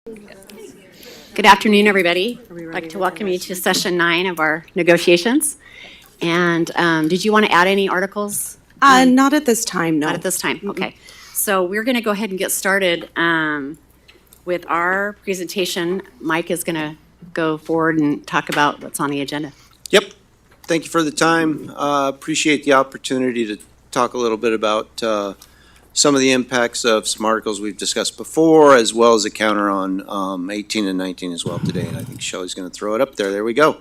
Good afternoon, everybody. I'd like to welcome you to session 9 of our negotiations. And did you want to add any articles? Not at this time, no. Not at this time, okay. So we're going to go ahead and get started with our presentation. Mike is going to go forward and talk about what's on the agenda. Yep. Thank you for the time. Appreciate the opportunity to talk a little bit about some of the impacts of some articles we've discussed before, as well as a counter on 18 and 19 as well today. And I think Shelley's going to throw it up there. There we go.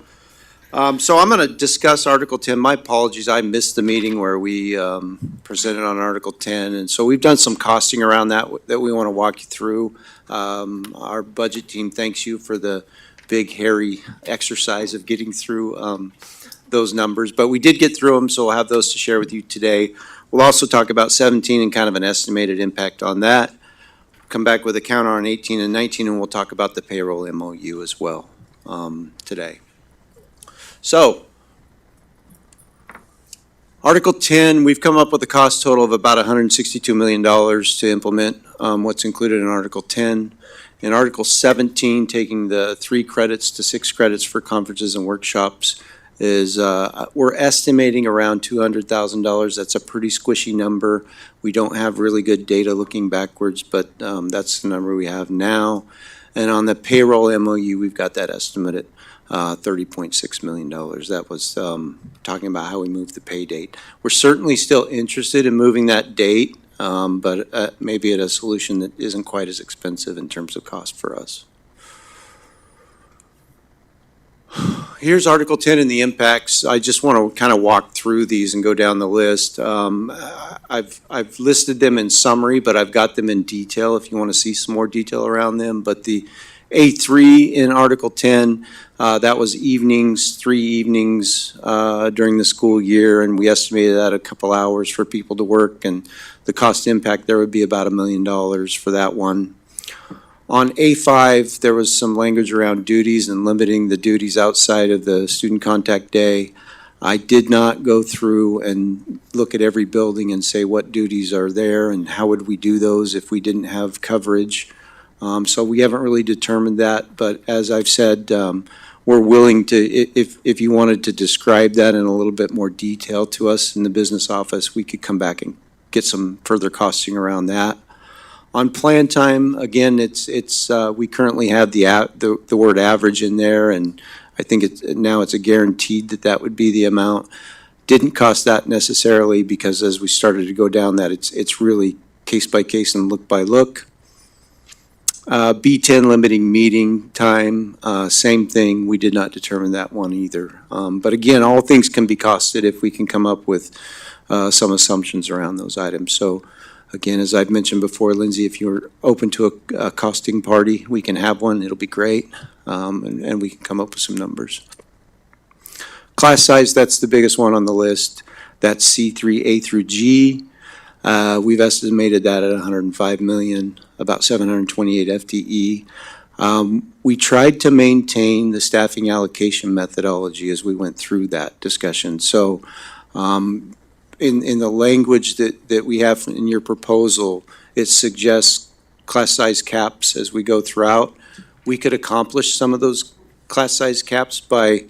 So I'm going to discuss Article 10. My apologies, I missed the meeting where we presented on Article 10. And so we've done some costing around that we want to walk you through. Our budget team thanks you for the big, hairy exercise of getting through those numbers. But we did get through them, so we'll have those to share with you today. We'll also talk about 17 and kind of an estimated impact on that. Come back with a counter on 18 and 19, and we'll talk about the payroll MOU as well today. So, Article 10, we've come up with a cost total of about $162 million to implement what's included in Article 10. In Article 17, taking the 3 credits to 6 credits for conferences and workshops is we're estimating around $200,000. That's a pretty squishy number. We don't have really good data looking backwards, but that's the number we have now. And on the payroll MOU, we've got that estimate at $30.6 million. That was talking about how we move the pay date. We're certainly still interested in moving that date, but maybe at a solution that isn't quite as expensive in terms of cost for us. Here's Article 10 and the impacts. I just want to kind of walk through these and go down the list. I've listed them in summary, but I've got them in detail if you want to see some more detail around them. But the A3 in Article 10, that was evenings, 3 evenings during the school year, and we estimated that a couple hours for people to work, and the cost impact there would be about $1 million for that one. On A5, there was some language around duties and limiting the duties outside of the student contact day. I did not go through and look at every building and say what duties are there and how would we do those if we didn't have coverage. So we haven't really determined that, but as I've said, we're willing to, if you wanted to describe that in a little bit more detail to us in the business office, we could come back and get some further costing around that. On plan time, again, we currently have the word average in there, and I think now it's a guaranteed that would be the amount. Didn't cost that necessarily because as we started to go down that, it's really case by case and look by look. B10 limiting meeting time, same thing. We did not determine that one either. But again, all things can be costed if we can come up with some assumptions around those items. So. Again, as I've mentioned before, Lindsay, if you're open to a costing party, we can have one. It'll be great, and we can come up with some numbers. Class size, that's the biggest one on the list. That's C3A through G. We've estimated that at 105 million, about 728 FTE. We tried to maintain the staffing allocation methodology as we went through that discussion. So. In the language that we have in your proposal, it suggests class size caps as we go throughout. We could accomplish some of those class size caps by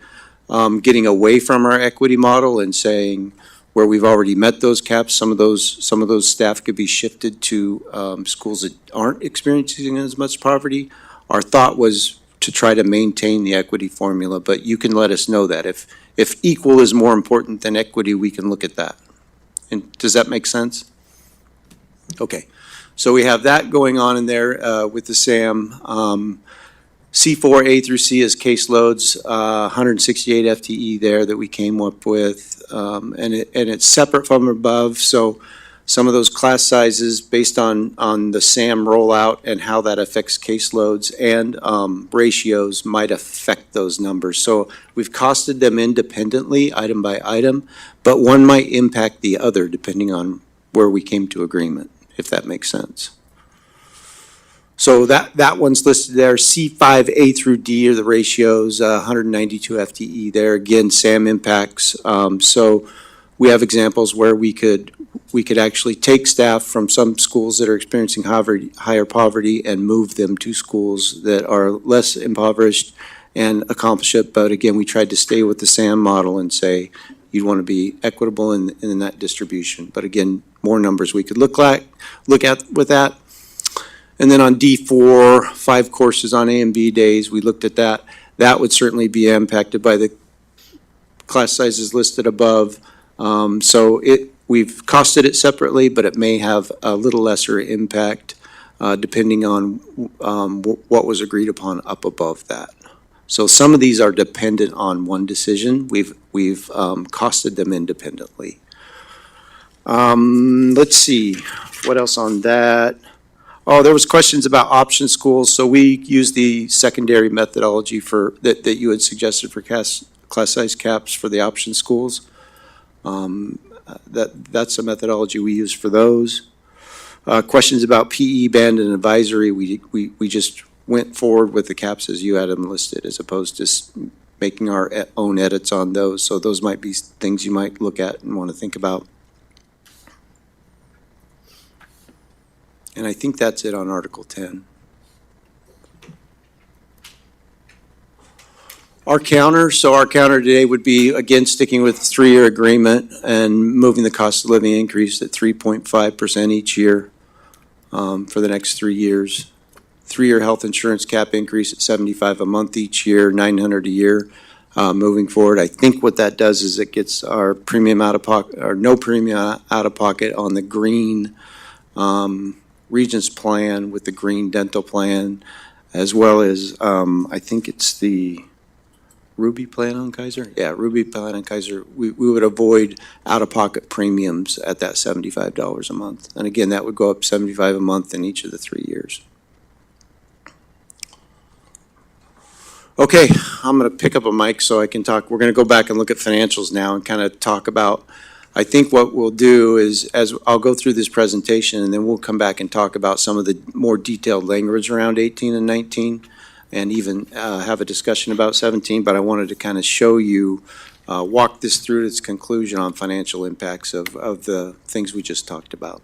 getting away from our equity model and saying where we've already met those caps, some of those staff could be shifted to schools that aren't experiencing as much poverty. Our thought was to try to maintain the equity formula, but you can let us know that. If equal is more important than equity, we can look at that. And does that make sense? Okay, so we have that going on in there with the SAM. C4A through C is caseloads, 168 FTE there that we came up with, and it's separate from above. So some of those class sizes based on the SAM rollout and how that affects caseloads and ratios might affect those numbers. So we've costed them independently, item by item, but one might impact the other depending on where we came to agreement, if that makes sense. So that one's listed there. C5A through D are the ratios, 192 FTE there. Again, SAM impacts. So we have examples where we could we could actually take staff from some schools that are experiencing higher poverty and move them to schools that are less impoverished and accomplish it. But again, we tried to stay with the SAM model and say you'd want to be equitable in that distribution. But again, more numbers we could look at with that. And then on D4, 5 courses on A and B days, we looked at that. That would certainly be impacted by the class sizes listed above. So we've costed it separately, but it may have a little lesser impact depending on what was agreed upon up above that. So some of these are dependent on one decision. We've costed them independently. Let's see, what else on that? Oh, there was questions about option schools. So we used the secondary methodology that you had suggested for class size caps for the option schools. That's a methodology we use for those. Questions about PE band and advisory, we just went forward with the caps as you had them listed, as opposed to making our own edits on those. So those might be things you might look at and want to think about. And I think that's it on Article 10. Our counter today would be, again, sticking with the 3-year agreement and moving the cost of living increase at 3.5% each year for the next 3 years. 3-year health insurance cap increase at $75 a month each year, $900 a year moving forward. I think what that does is it gets our premium out of pocket, or no premium out of pocket on the green Regents plan with the green dental plan, as well as I think it's the Ruby plan on Kaiser? Yeah, Ruby plan on Kaiser. We would avoid out-of-pocket premiums at that $75 a month. And again, that would go up $75 a month in each of the 3 years. Okay, I'm going to pick up a mic so I can talk. We're going to go back and look at financials now and kind of talk about, I think what we'll do is, as I'll go through this presentation, and then we'll come back and talk about some of the more detailed language around 18 and 19. And even have a discussion about 17, but I wanted to kind of show you, walk this through to its conclusion on financial impacts of the things we just talked about.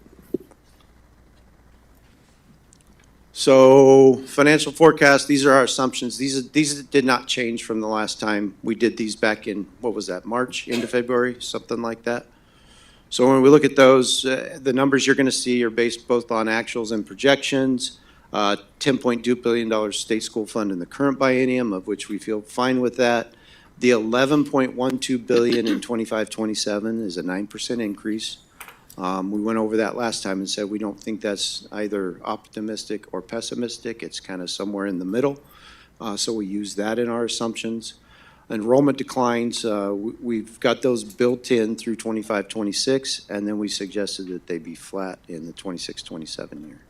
So financial forecast, these are our assumptions. These did not change from the last time we did these back in, what was that, March, into February, something like that. So when we look at those, the numbers you're going to see are based both on actuals and projections. $10.2 billion state school fund in the current biennium, of which we feel fine with that. The $11.12 billion in 25-27 is a 9% increase. We went over that last time and said we don't think that's either optimistic or pessimistic. It's kind of somewhere in the middle. So we use that in our assumptions. Enrollment declines, we've got those built in through 25-26, and then we suggested that they be flat in the 26-27 year.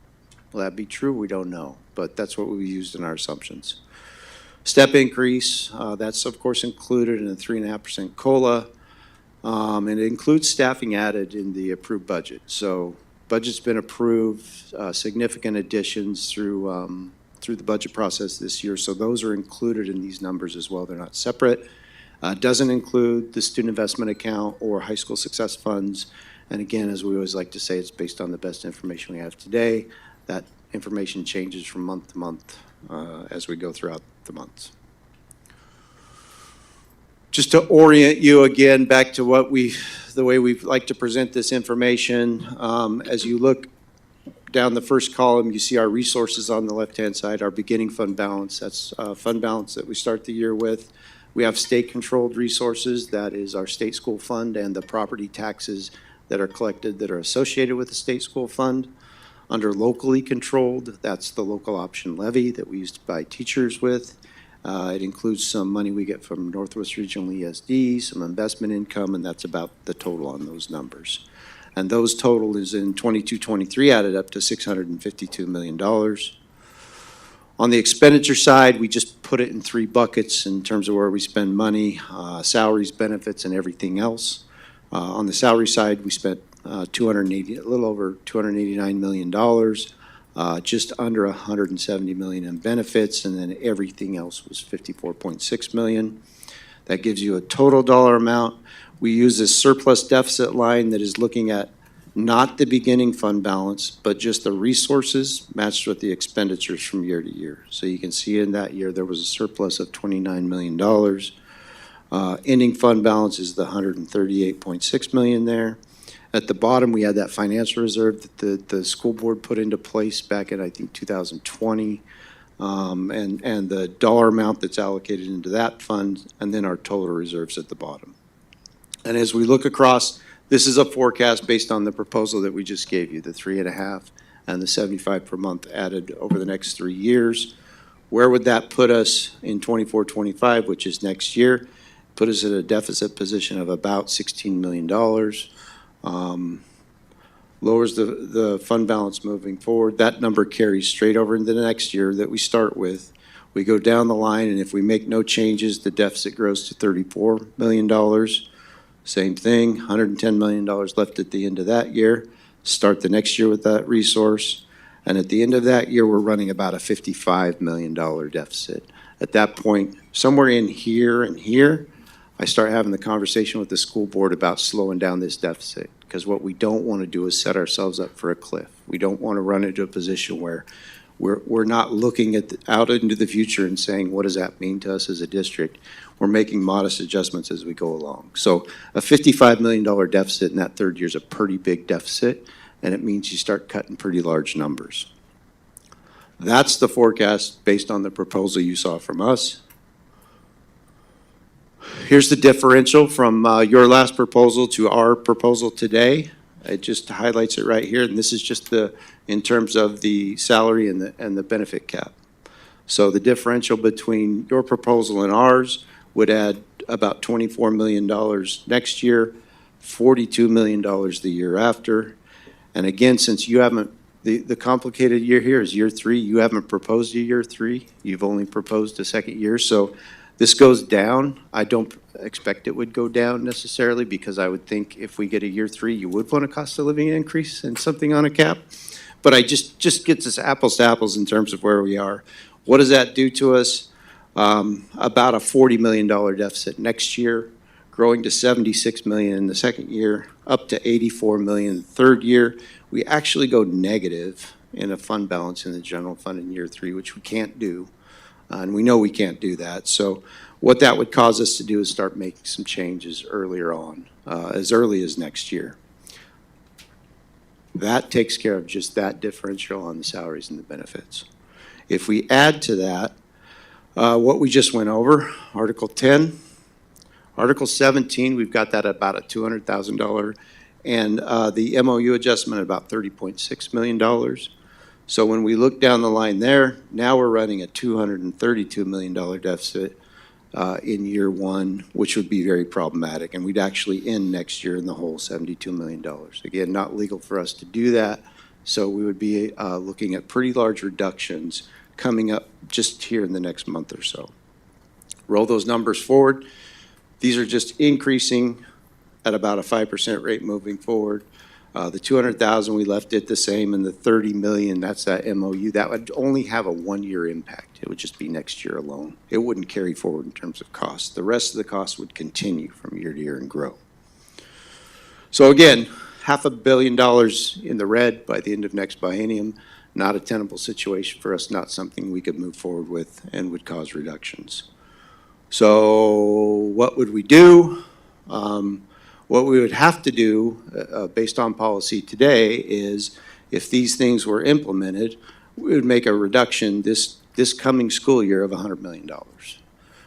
Will that be true? We don't know, but that's what we used in our assumptions. Step increase, that's of course included in the 3.5% COLA, and it includes staffing added in the approved budget. So budget's been approved, significant additions through the budget process this year, so those are included in these numbers as well. They're not separate. Doesn't include the student investment account or high school success funds. And again, as we always like to say, it's based on the best information we have today. That information changes from month to month as we go throughout the months. Just to orient you again back to the way we like to present this information, as you look down the first column, you see our resources on the left-hand side, our beginning fund balance. That's fund balance that we start the year with. We have state-controlled resources. That is our state school fund and the property taxes that are collected that are associated with the state school fund. Under locally controlled, that's the local option levy that we used to buy teachers with. It includes some money we get from Northwest Regional ESD, some investment income, and that's about the total on those numbers. And those total is in 22-23 added up to $652 million. On the expenditure side, we just put it in 3 buckets in terms of where we spend money, salaries, benefits, and everything else. On the salary side, we spent a little over $289 million, just under $170 million in benefits, and then everything else was $54.6 million. That gives you a total dollar amount. We use this surplus deficit line that is looking at not the beginning fund balance, but just the resources matched with the expenditures from year to year. So you can see in that year, there was a surplus of $29 million. Ending fund balance is the $138.6 million there. At the bottom, we had that financial reserve that the school board put into place back in, I think, 2020. And the dollar amount that's allocated into that fund, and then our total reserves at the bottom. And as we look across, this is a forecast based on the proposal that we just gave you, the 3.5 and the 75 per month added over the next 3 years. Where would that put us in 24-25, which is next year? Put us at a deficit position of about $16 million. Lowers the fund balance moving forward. That number carries straight over into the next year that we start with. We go down the line, and if we make no changes, the deficit grows to $34 million. Same thing, $110 million left at the end of that year. Start the next year with that resource. And at the end of that year, we're running about a $55 million deficit. At that point, somewhere in here and here, I start having the conversation with the school board about slowing down this deficit, because what we don't want to do is set ourselves up for a cliff. We don't want to run into a position where we're not looking out into the future and saying, what does that mean to us as a district? We're making modest adjustments as we go along. So a $55 million deficit in that third year is a pretty big deficit, and it means you start cutting pretty large numbers. That's the forecast based on the proposal you saw from us. Here's the differential from your last proposal to our proposal today. It just highlights it right here, and this is just in terms of the salary and the benefit cap. So the differential between your proposal and ours would add about $24 million next year, $42 million the year after. And again, since you haven't, the complicated year here is year 3. You haven't proposed a year 3. You've only proposed a second year. So this goes down. I don't expect it would go down necessarily, because I would think if we get a year 3, you would want a cost of living increase and something on a cap. But I just gets us apples to apples in terms of where we are. What does that do to us? About a $40 million deficit next year, growing to $76 million in the second year, up to $84 million the third year. We actually go negative in a fund balance in the general fund in year 3, which we can't do. And we know we can't do that. So what that would cause us to do is start making some changes earlier on, as early as next year. That takes care of just that differential on the salaries and the benefits. If we add to that what we just went over, Article 10, Article 17, we've got that at about a $200,000, and the MOU adjustment at about $30.6 million. So when we look down the line there, now we're running a $232 million deficit in year 1, which would be very problematic. And we'd actually end next year in the hole, $72 million. Again, not legal for us to do that. So we would be looking at pretty large reductions coming up just here in the next month or so. Roll those numbers forward. These are just increasing at about a 5% rate moving forward. The 200,000, we left it the same, and the 30 million, that's that MOU. That would only have a 1-year impact. It would just be next year alone. It wouldn't carry forward in terms of costs. The rest of the costs would continue from year to year and grow. So again, $500 million in the red by the end of next biennium. Not a tenable situation for us, not something we could move forward with, and would cause reductions. So what would we do? What we would have to do, based on policy today, is if these things were implemented, we would make a reduction this coming school year of $100 million.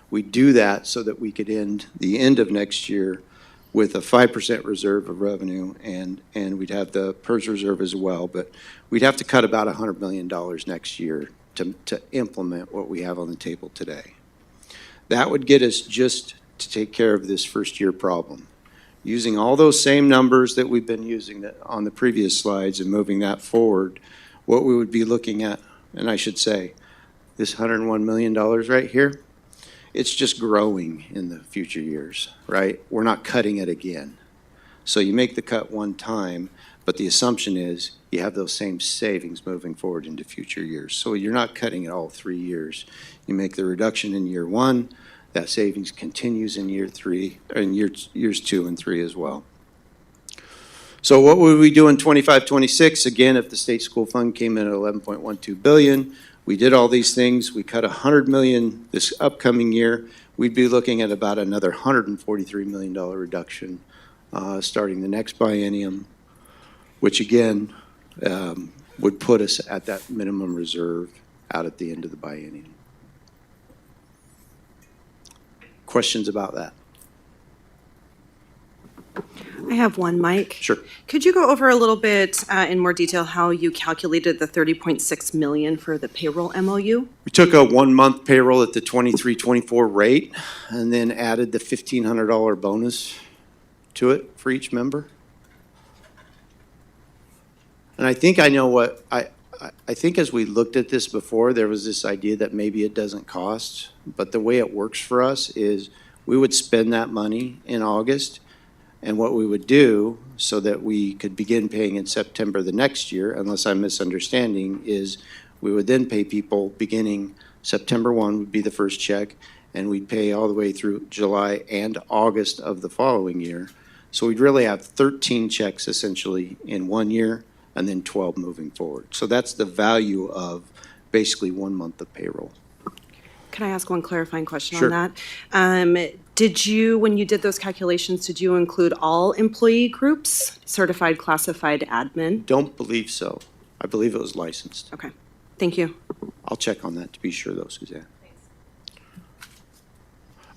We do that so that we could end the end of next year with a 5% reserve of revenue, and we'd have the PERS reserve as well, but we'd have to cut about $100 million next year to implement what we have on the table today. That would get us just to take care of this first year problem. Using all those same numbers that we've been using on the previous slides and moving that forward, what we would be looking at, and I should say, this $101 million right here, it's just growing in the future years, right? We're not cutting it again. So you make the cut one time, but the assumption is you have those same savings moving forward into future years. So you're not cutting it all 3 years. You make the reduction in year 1, that savings continues in year 3, or in years 2 and 3 as well. So what would we do in 25, 26? Again, if the state school fund came in at 11.12 billion, we did all these things, we cut 100 million this upcoming year, we'd be looking at about another $143 million reduction starting the next biennium, which again would put us at that minimum reserve out at the end of the biennium. Questions about that? I have one, Mike. Sure. Could you go over a little bit in more detail how you calculated the 30.6 million for the payroll MOU? We took a 1-month payroll at the 23-24 rate and then added the $1,500 bonus to it for each member. And I think I know what, I think as we looked at this before, there was this idea that maybe it doesn't cost, but the way it works for us is we would spend that money in August, and what we would do so that we could begin paying in September the next year, unless I'm misunderstanding, is we would then pay people beginning September 1 would be the first check, and we'd pay all the way through July and August of the following year. So we'd really have 13 checks essentially in 1 year, and then 12 moving forward. So that's the value of basically 1 month of payroll. Can I ask one clarifying question Sure. on that? Did you, when you did those calculations, did you include all employee groups, certified, classified, admin? Don't believe so. I believe it was licensed. Okay, thank you. I'll check on that to be sure though, Suzanne.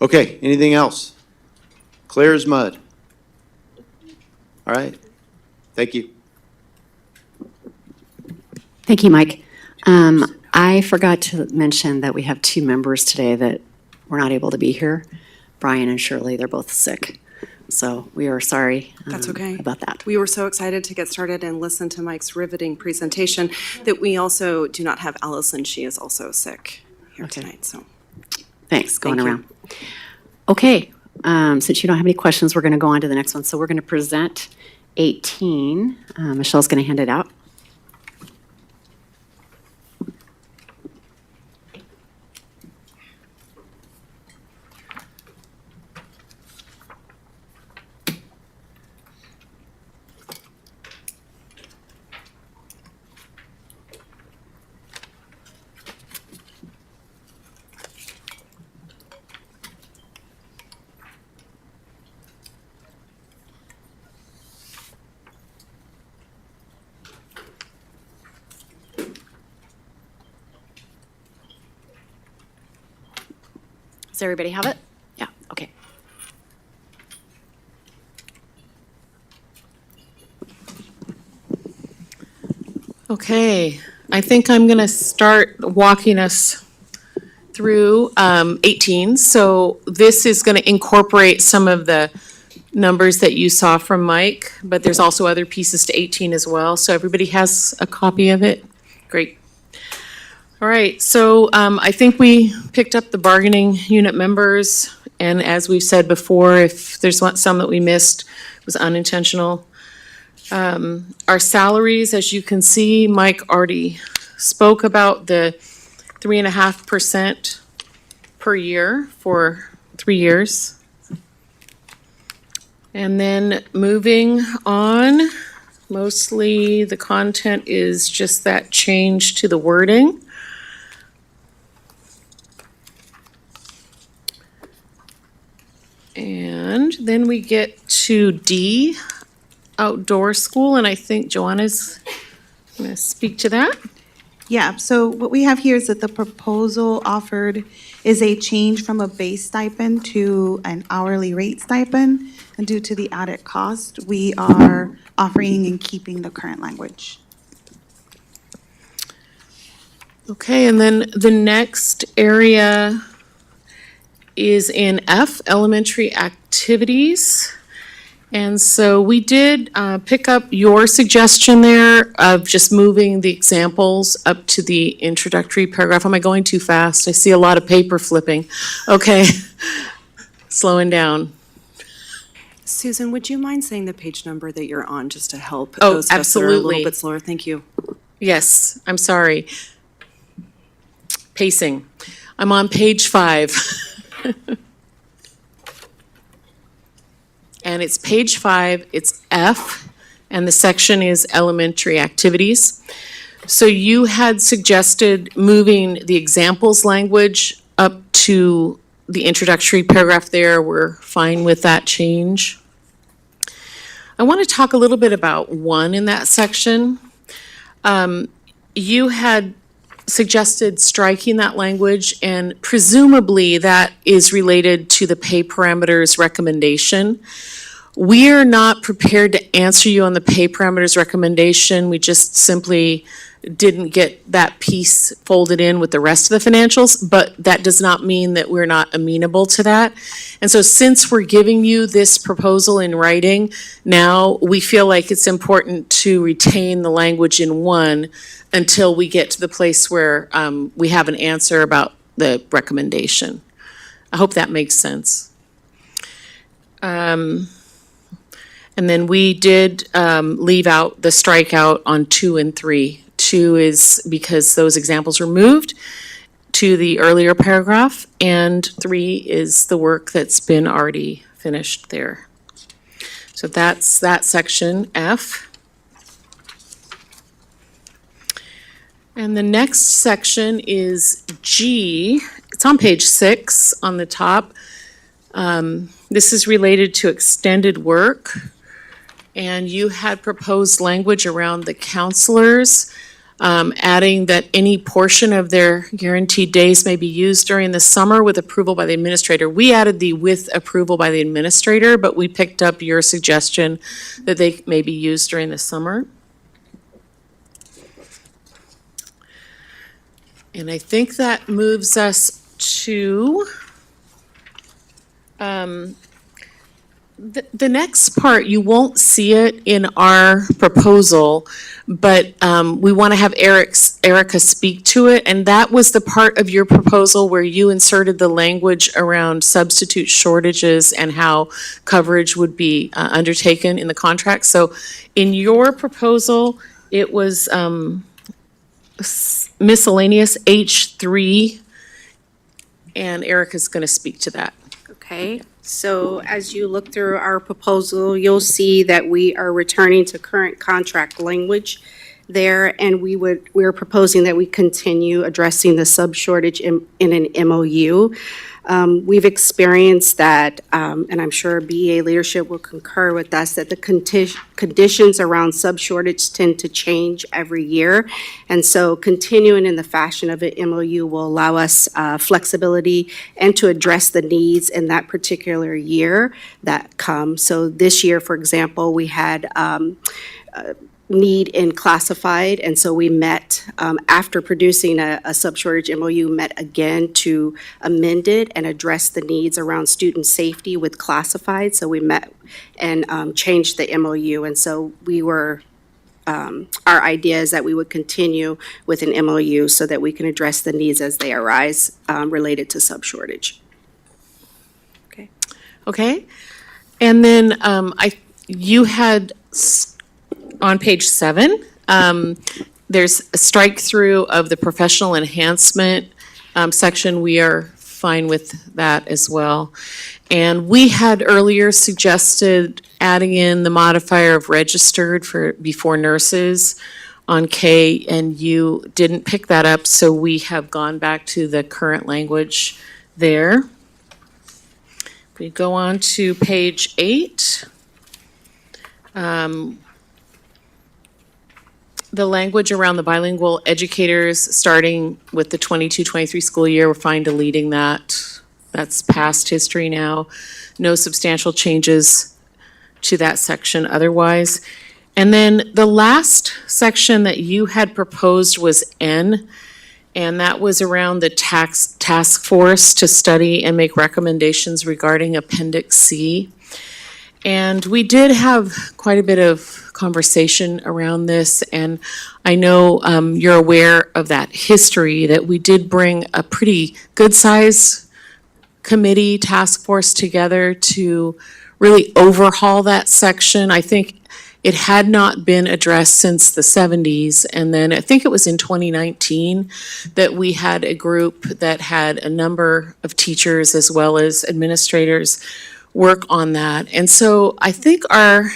Okay, anything else? Clear as mud. All right, thank you. Thank you, Mike. I forgot to mention that we have 2 members today that were not able to be here. Brian and Shirley, they're both sick. So we are sorry That's okay. about that. We were so excited to get started and listen to Mike's riveting presentation that we also do not have Allison. She is also sick here Okay. tonight, so. Thanks, going Thank you. around. Okay, since you don't have any questions, we're going to go on to the next one. So we're going to present 18. Michelle's going to hand it out. Does everybody have it? Yeah, okay. Okay, I think I'm going to start walking us through 18. So this is going to incorporate some of the numbers that you saw from Mike, but there's also other pieces to 18 as well. So everybody has a copy of it? Great. All right, so I think we picked up the bargaining unit members, and as we've said before, if there's some that we missed, it was unintentional. Our salaries, as you can see, Mike already spoke about the 3.5% per year for 3 years. And then moving on, mostly the content is just that change to the wording. And then we get to D, outdoor school, and I think Joanna's going to speak to that. Yeah, so what we have here is that the proposal offered is a change from a base stipend to an hourly rate stipend. And due to the added cost, we are offering and keeping the current language. Okay, and then the next area is in F, elementary activities. And so we did pick up your suggestion there of just moving the examples up to the introductory paragraph. Am I going too fast? I see a lot of paper flipping. Okay, slowing down. Susan, would you mind saying the page number that you're on, just to help Oh, those of us that are a absolutely. little bit slower? Thank you. Yes, I'm sorry. Pacing. I'm on page 5. And it's page 5, it's F, and the section is elementary activities. So you had suggested moving the examples language up to the introductory paragraph there. We're fine with that change. I want to talk a little bit about 1 in that section. You had suggested striking that language, and presumably that is related to the pay parameters recommendation. We are not prepared to answer you on the pay parameters recommendation. We just simply didn't get that piece folded in with the rest of the financials, but that does not mean that we're not amenable to that. And so since we're giving you this proposal in writing, now we feel like it's important to retain the language in 1 until we get to the place where we have an answer about the recommendation. I hope that makes sense. And then we did leave out the strikeout on 2 and 3. 2 is because those examples were moved to the earlier paragraph, and 3 is the work that's been already finished there. So that's that section, F. And the next section is G. It's on page 6 on the top. This is related to extended work. And you had proposed language around the counselors, adding that any portion of their guaranteed days may be used during the summer with approval by the administrator. We added the with approval by the administrator, but we picked up your suggestion that they may be used during the summer. And I think that moves us to the next part. You won't see it in our proposal, but we want to have Erica speak to it. And that was the part of your proposal where you inserted the language around substitute shortages and how coverage would be undertaken in the contract. So in your proposal, it was miscellaneous H3, and Erica's going to speak to that. Okay, so as you look through our proposal, you'll see that we are returning to current contract language there, and we're proposing that we continue addressing the sub-shortage in an MOU. We've experienced that, and I'm sure BEA leadership will concur with us, that the conditions around sub-shortage tend to change every year. And so continuing in the fashion of an MOU will allow us flexibility and to address the needs in that particular year that come. So this year, for example, we had need in classified, and so we met after producing a sub-shortage MOU, met again to amend it and address the needs around student safety with classified. So we met and changed the MOU, and so we were our idea is that we would continue with an MOU so that we can address the needs as they arise related to sub-shortage. Okay, and then you had on page 7, there's a strike through of the professional enhancement section. We are fine with that as well. And we had earlier suggested adding in the modifier of registered for before nurses on K, and you didn't pick that up, so we have gone back to the current language there. We go on to page 8. The language around the bilingual educators, starting with the 22-23 school year, we're fine deleting that. That's past history now. No substantial changes to that section otherwise. And then the last section that you had proposed was N, and that was around the task force to study and make recommendations regarding Appendix C. And we did have quite a bit of conversation around this, and I know you're aware of that history, that we did bring a pretty good size committee task force together to really overhaul that section. I think it had not been addressed since the 70s, and then I think it was in 2019 that we had a group that had a number of teachers as well as administrators work on that. And so I think our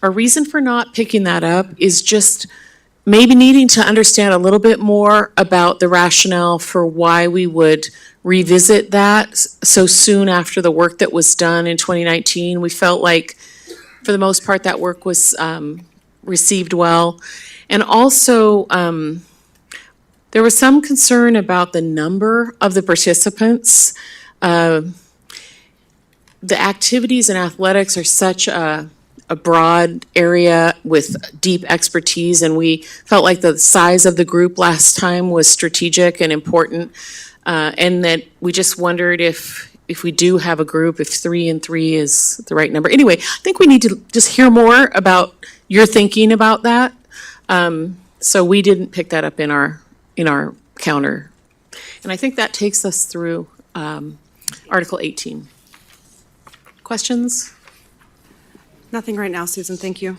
Our reason for not picking that up is just maybe needing to understand a little bit more about the rationale for why we would revisit that so soon after the work that was done in 2019. We felt like, for the most part, that work was received well. And also, there was some concern about the number of the participants. The activities in athletics are such a broad area with deep expertise, and we felt like the size of the group last time was strategic and important, and that we just wondered if we do have a group, if 3 and 3 is the right number. Anyway, I think we need to just hear more about your thinking about that. So we didn't pick that up in our counter. And I think that takes us through Article 18. Questions? Nothing right now, Susan, thank you.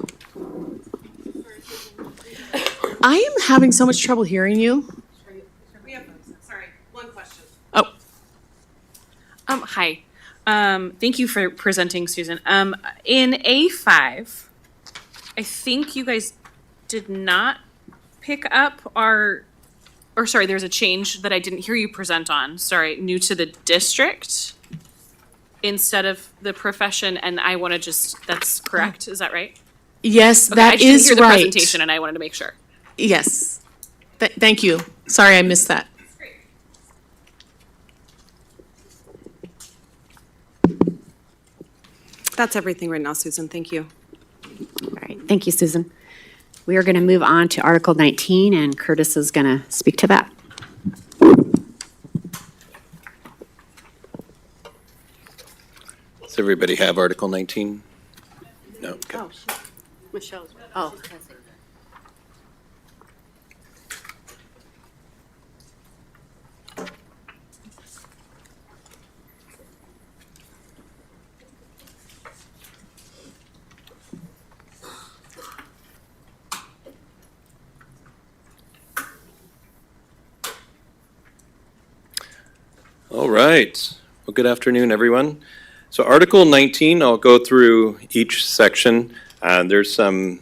I am having so much trouble hearing you. We have, sorry, one question. Oh, Hi. Thank you for presenting, Susan. In A5, I think you guys did not pick up there's a change that I didn't hear you present on, new to the district instead of the profession, and I want to that's correct, is that right? yes, Okay, I that just didn't is hear the right. presentation, and I wanted to make sure. Yes. Thank you. Sorry, I missed that. That's everything right now, Susan, thank you. All right, thank you, Susan. We are going to move on to Article 19, and Curtis is going to speak to that. Does everybody have Article 19? No? Okay. Michelle's, oh. All right. Well, good afternoon, everyone. So Article 19, I'll go through each section. There's some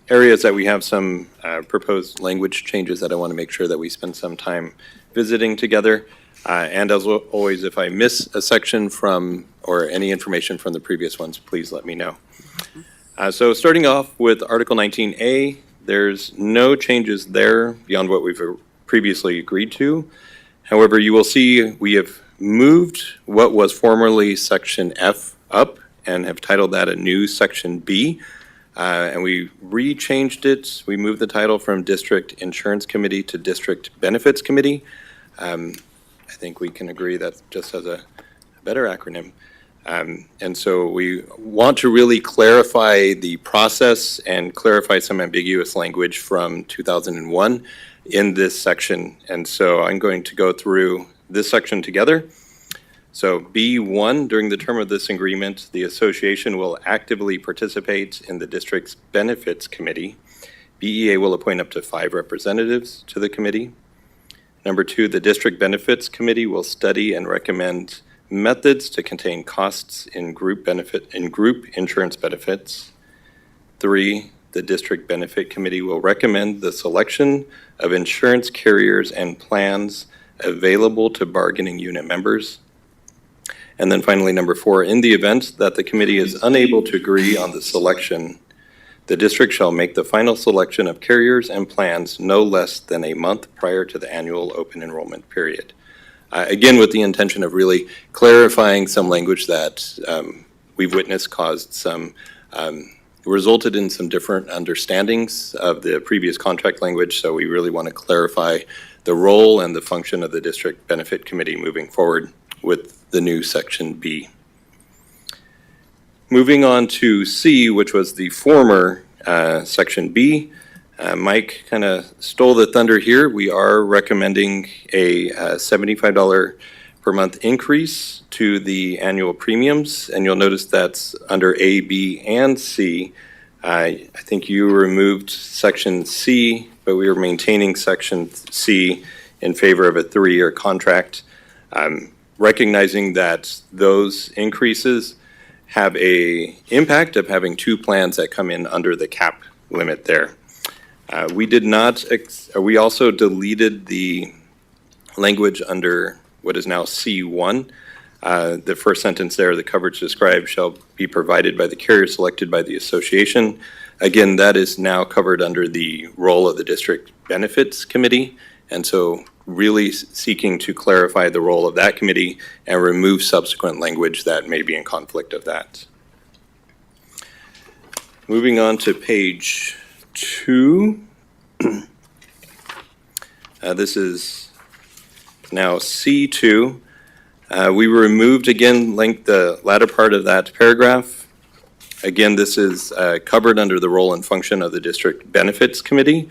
areas that we have some proposed language changes that I want to make sure that we spend some time visiting together. And as always, if I miss a section from or any information from the previous ones, please let me know. So starting off with Article 19A, there's no changes there beyond what we've previously agreed to. However, you will see we have moved what was formerly Section F up and have titled that a new Section B. And we re-changed it. We moved the title from District Insurance Committee to District Benefits Committee. I think we can agree that just has a better acronym. And so we want to really clarify the process and clarify some ambiguous language from 2001 in this section. And so I'm going to go through this section together. So B1, during the term of this agreement, the association will actively participate in the district's benefits committee. BEA will appoint up to 5 representatives to the committee. Number 2, the district benefits committee will study and recommend methods to contain costs in group insurance benefits. 3, the district benefit committee will recommend the selection of insurance carriers and plans available to bargaining unit members. And then finally, number 4, in the event that the committee is unable to agree on the selection, the district shall make the final selection of carriers and plans no less than a month prior to the annual open enrollment period. Again, with the intention of really clarifying some language that we've witnessed caused some, resulted in some different understandings of the previous contract language. So we really want to clarify the role and the function of the district benefit committee moving forward with the new Section B. Moving on to C, which was the former Section B, Mike kind of stole the thunder here. We are recommending a $75 per month increase to the annual premiums, and you'll notice that's under A, B, and C. I think you removed Section C, but we are maintaining Section C in favor of a 3-year contract. Recognizing that those increases have a impact of having two plans that come in under the cap limit there. We did not, we also deleted the language under what is now C1. The first sentence there, the coverage described shall be provided by the carrier selected by the association. Again, that is now covered under the role of the district benefits committee. And so really seeking to clarify the role of that committee and remove subsequent language that may be in conflict of that. Moving on to page 2. This is now C2. We removed again the latter part of that paragraph. Again, this is covered under the role and function of the district benefits committee.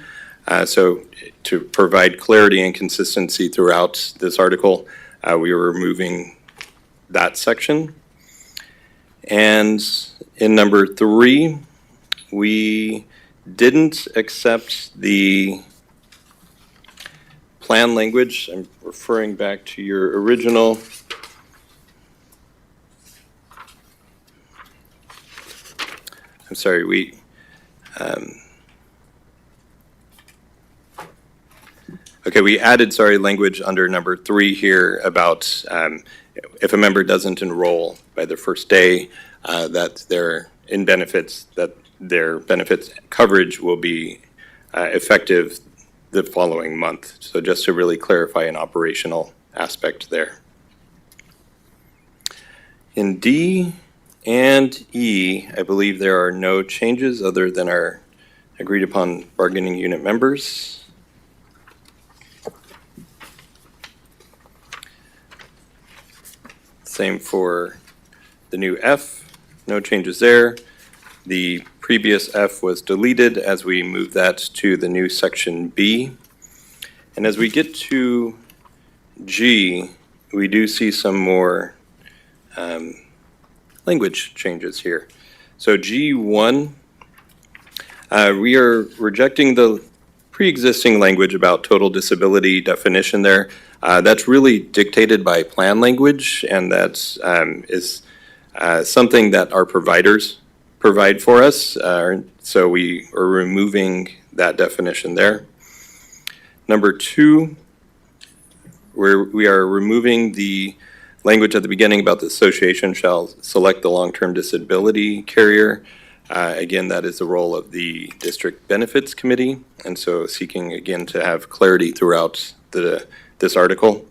So to provide clarity and consistency throughout this article, we are removing that section. And in number 3, we didn't accept the plan language. I'm referring back to your original. I'm sorry, we added, language under number 3 here about if a member doesn't enroll by their first day, that their benefits coverage will be effective the following month. So just to really clarify an operational aspect there. In D and E, I believe there are no changes other than our agreed upon bargaining unit members. Same for the new F, no changes there. The previous F was deleted as we move that to the new section B. And as we get to G, we do see some more language changes here. So G1, we are rejecting the pre-existing language about total disability definition there. That's really dictated by plan language, and that is something that our providers provide for us. So we are removing that definition there. Number 2, we are removing the language at the beginning about the association shall select the long-term disability carrier. Again, that is the role of the district benefits committee, and so seeking again to have clarity throughout this article.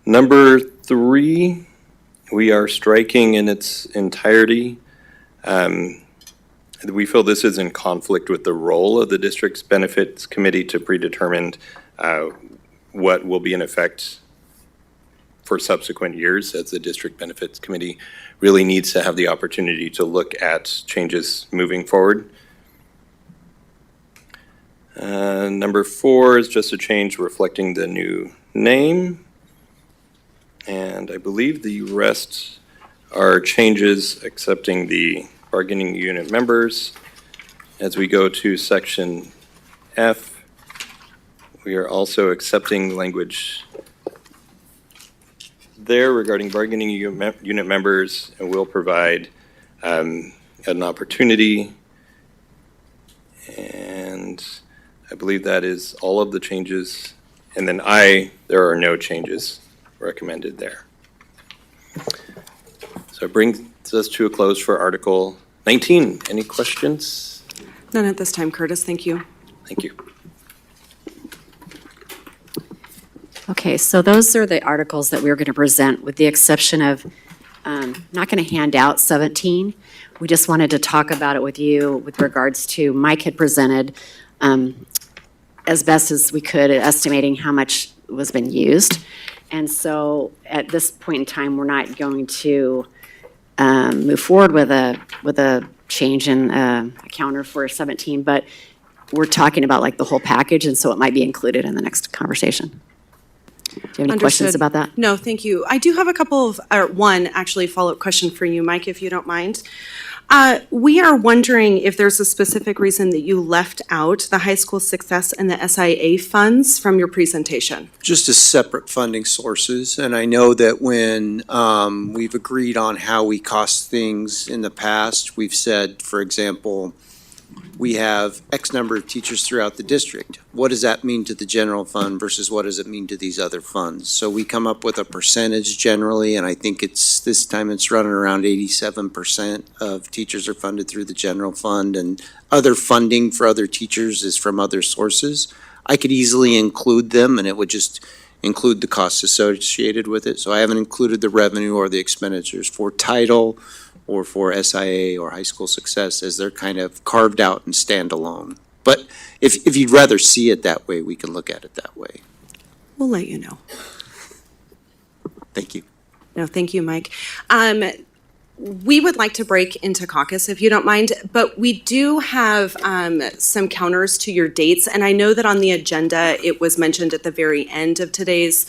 Number 3, we are striking in its entirety. We feel this is in conflict with the role of the district's benefits committee to predetermine what will be in effect for subsequent years, as the district benefits committee really needs to have the opportunity to look at changes moving forward. Number 4 is just a change reflecting the new name. And I believe the rest are changes accepting the bargaining unit members. As we go to section F, we are also accepting language there regarding bargaining unit members, and will provide an opportunity. And I believe that is all of the changes. And then there are no changes recommended there. So it brings us to a close for Article 19. Any questions? None at this time, Curtis. Thank you. Thank you. Okay, so those are the articles that we were going to present, with the exception of, not going to hand out 17. We just wanted to talk about it with you with regards to, Mike had presented as best as we could at estimating how much was been used. And so at this point in time, we're not going to move forward with a change in a counter for 17, but we're talking about like the whole package, and so it might be included in the next conversation. Do you have any questions Understood. about that? No, thank you. I do have a couple of, or one actually follow-up question for you, Mike, if you don't mind. We are wondering if there's a specific reason that you left out the high school success and the SIA funds from your presentation. Just as separate funding sources. And I know that when we've agreed on how we cost things in the past, we've said, for example, we have X number of teachers throughout the district. What does that mean to the general fund versus what does it mean to these other funds? So we come up with a percentage generally, and I think this time it's running around 87% of teachers are funded through the general fund, and other funding for other teachers is from other sources. I could easily include them, and it would just include the costs associated with it. So I haven't included the revenue or the expenditures for title or for SIA or high school success, as they're kind of carved out and stand alone. But if you'd rather see it that way, we can look at it that way. We'll let you know. Thank you. No, thank you, Mike. We would like to break into caucus if you don't mind, but we do have some counters to your dates. And I know that on the agenda, it was mentioned at the very end of today's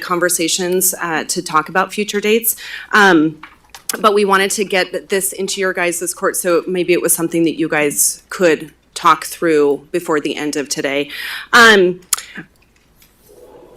conversations to talk about future dates. But we wanted to get this into your guys' court, so maybe it was something that you guys could talk through before the end of today.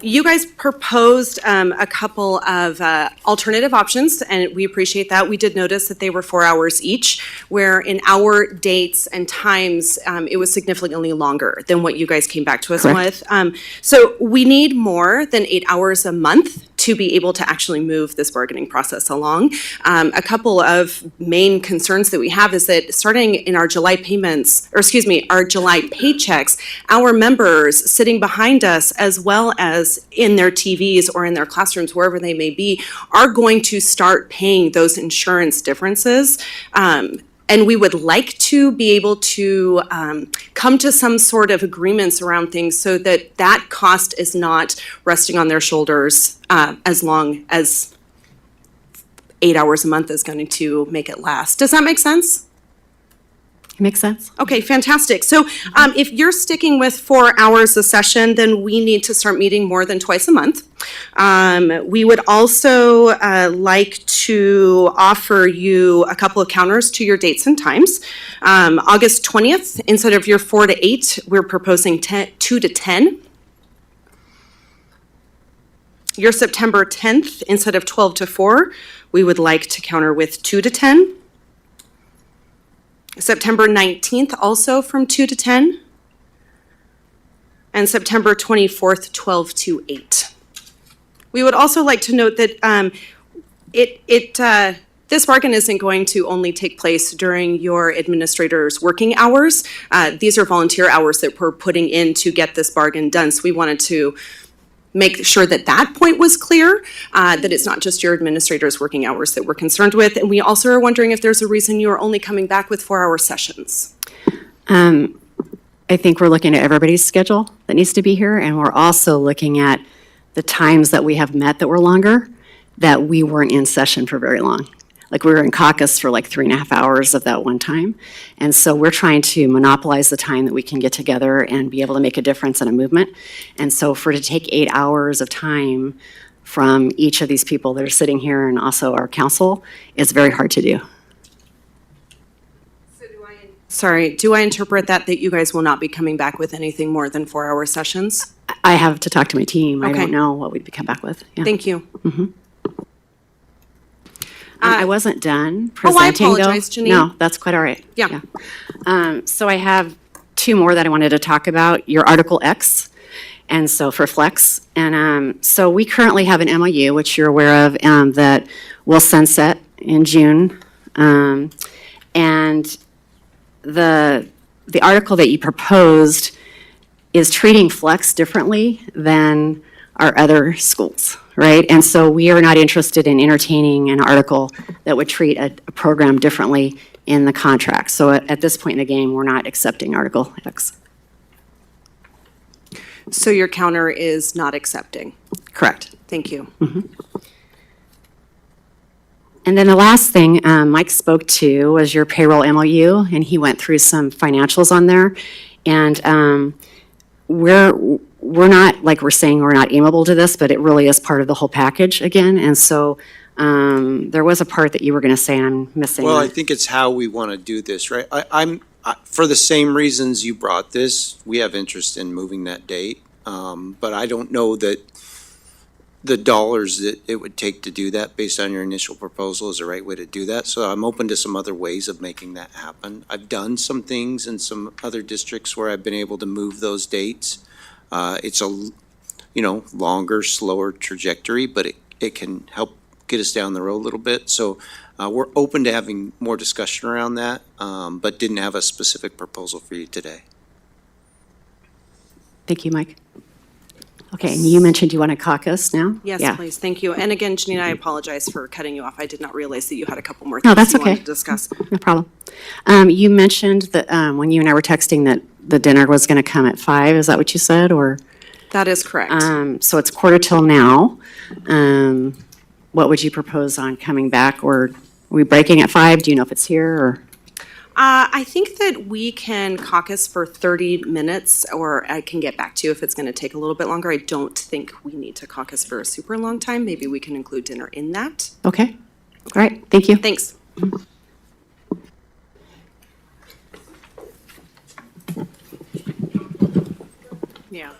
You guys proposed a couple of alternative options, and we appreciate that. We did notice that they were 4 hours each, where in our dates and times, it was significantly longer than what you guys came back to us Correct. with. So we need more than 8 hours a month to be able to actually move this bargaining process along. A couple of main concerns that we have is that starting in our July payments, or excuse me, our July paychecks, our members sitting behind us, as well as in their TVs or in their classrooms, wherever they may be, are going to start paying those insurance differences. And we would like to be able to come to some sort of agreements around things so that that cost is not resting on their shoulders as long as 8 hours a month is going to make it last. Does that make sense? Makes sense? Okay, fantastic. So if you're sticking with 4 hours a session, then we need to start meeting more than twice a month. We would also like to offer you a couple of counters to your dates and times. August 20th, instead of your 4 to 8, we're proposing 2 to 10. Your September 10th, instead of 12 to 4, we would like to counter with 2 to 10. September 19th, also from 2 to 10. And September 24th, 12 to 8. We would also like to note that this bargain isn't going to only take place during your administrator's working hours. These are volunteer hours that we're putting in to get this bargain done. So we wanted to make sure that that point was clear, that it's not just your administrator's working hours that we're concerned with. And we also are wondering if there's a reason you are only coming back with 4-hour sessions. I think we're looking at everybody's schedule that needs to be here, and we're also looking at the times that we have met that were longer, that we weren't in session for very long. Like, we were in caucus for like 3.5 hours of that one time. And so we're trying to monopolize the time that we can get together and be able to make a difference in a movement. And so for it to take 8 hours of time from each of these people that are sitting here and also our council is very hard to do. Sorry, do I interpret that you guys will not be coming back with anything more than 4-hour sessions? I have to talk to my team. I Okay. don't know what we'd come back with. Yeah. Thank you. I wasn't done Oh, I presenting, though. apologize, Janine. No, that's quite all right. Yeah. So I have 2 more that I wanted to talk about. Your Article X, and so for Flex. And so we currently have an MOU, which you're aware of, that will sunset in June. And the article that you proposed is treating Flex differently than our other schools, right? And so we are not interested in entertaining an article that would treat a program differently in the contract. So at this point in the game, we're not accepting Article X. So your counter is not accepting. Correct. Thank you. And then the last thing Mike spoke to was your payroll MOU, and he went through some financials on there. And we're not, like we're saying, we're not amenable to this, but it really is part of the whole package again. And so there was a part that you were going to say, and I'm missing. Well, I it. think it's how we want to do this, right? For the same reasons you brought this, we have interest in moving that date. But I don't know that the dollars that it would take to do that based on your initial proposal is the right way to do that. So I'm open to some other ways of making that happen. I've done some things in some other districts where I've been able to move those dates. It's a, longer, slower trajectory, but it can help get us down the road a little bit. So we're open to having more discussion around that, but didn't have a specific proposal for you today. Thank you, Mike. Okay, and you mentioned you want a caucus now? Yes, Yeah. please, thank you. And again, Janina, I apologize for cutting you off. I did not realize that you had a couple more No, things that's you wanted okay. to discuss. No problem. You mentioned that when you and I were texting that the dinner was going to come at 5. Is that what you said, or? That is correct. So it's 4:45 now. What would you propose on coming back, or are we breaking at 5? Do you know if it's here, or? I think that we can caucus for 30 minutes, or I can get back to you if it's going to take a little bit longer. I don't think we need to caucus for a super long time. Maybe we can include dinner in that. Okay, all right, thank you. Thanks. Yeah.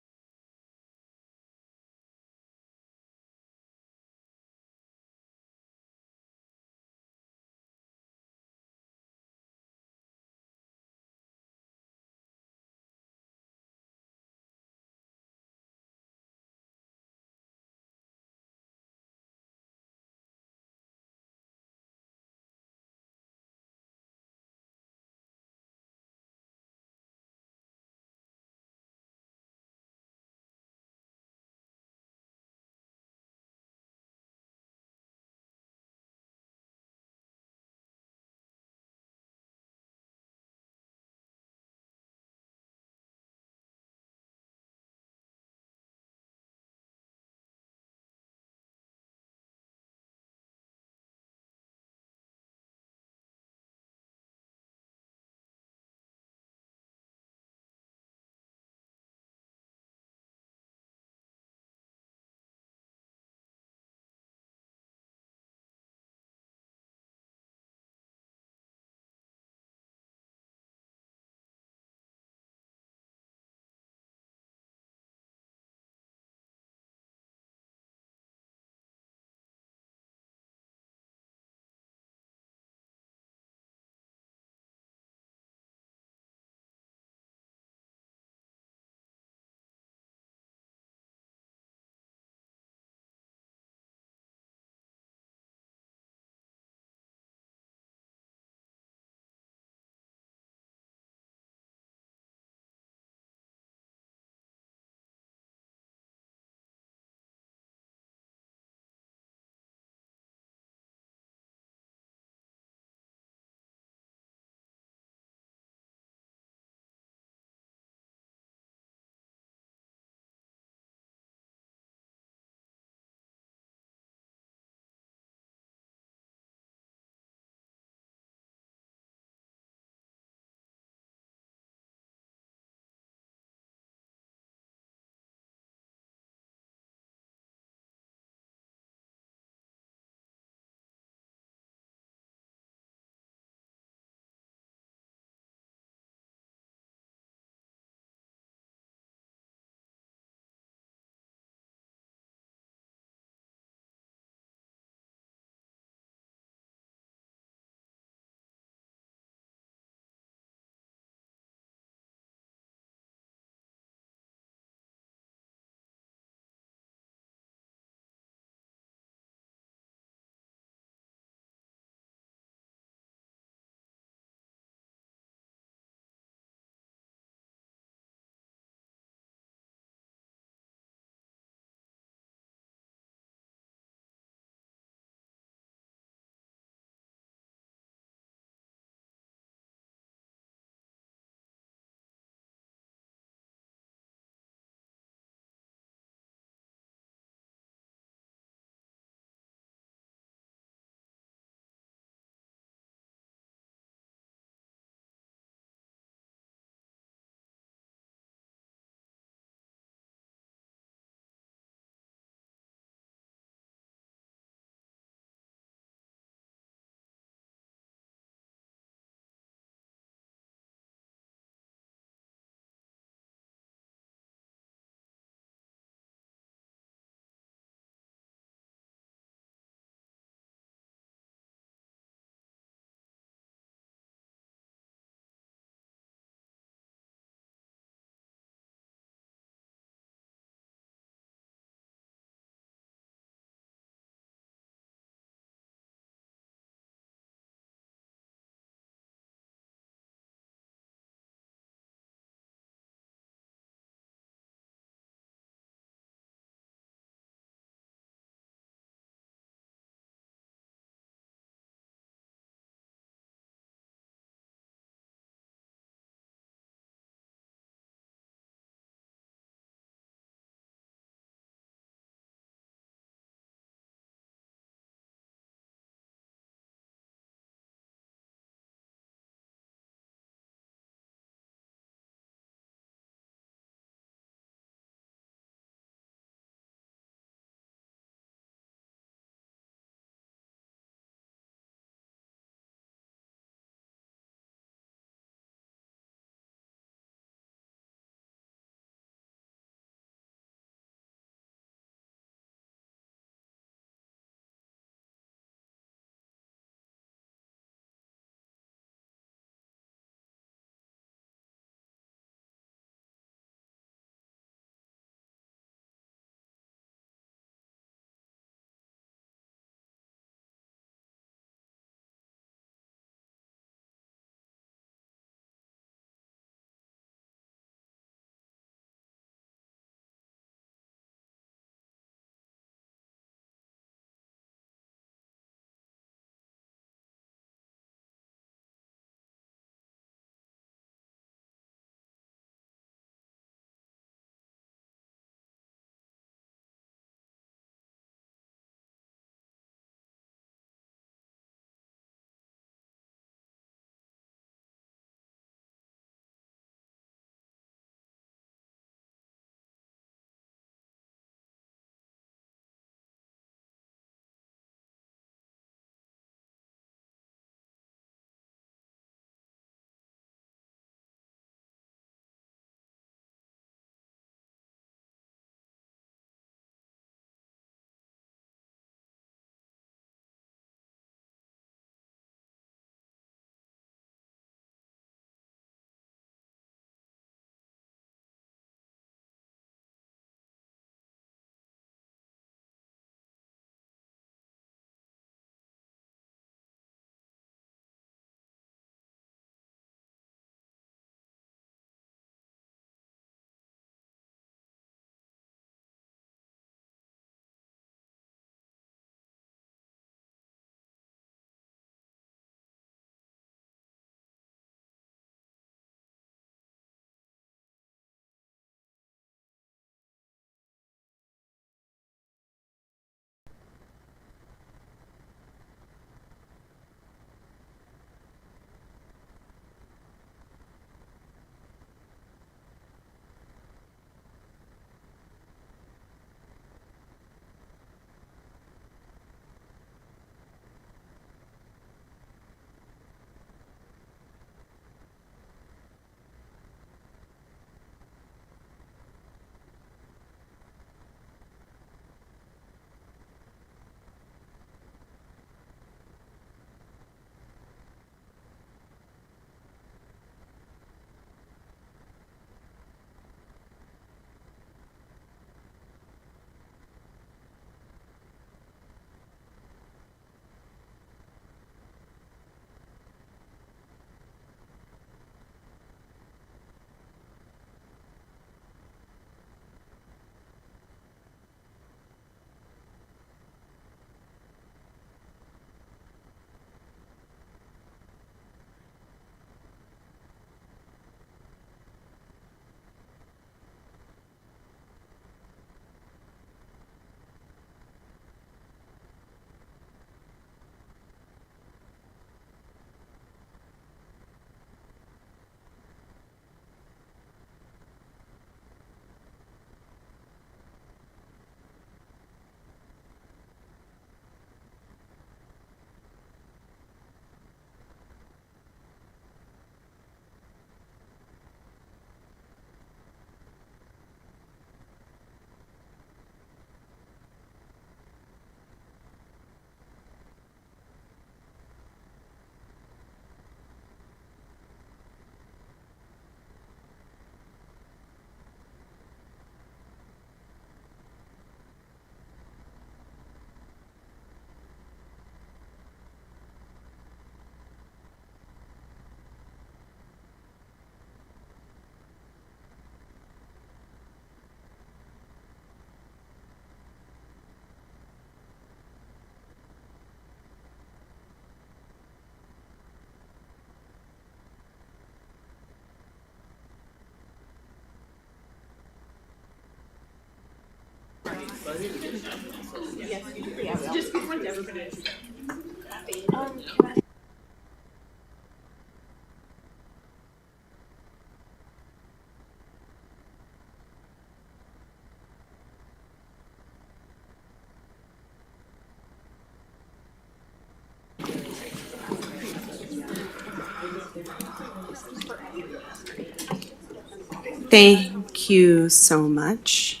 Thank you so much.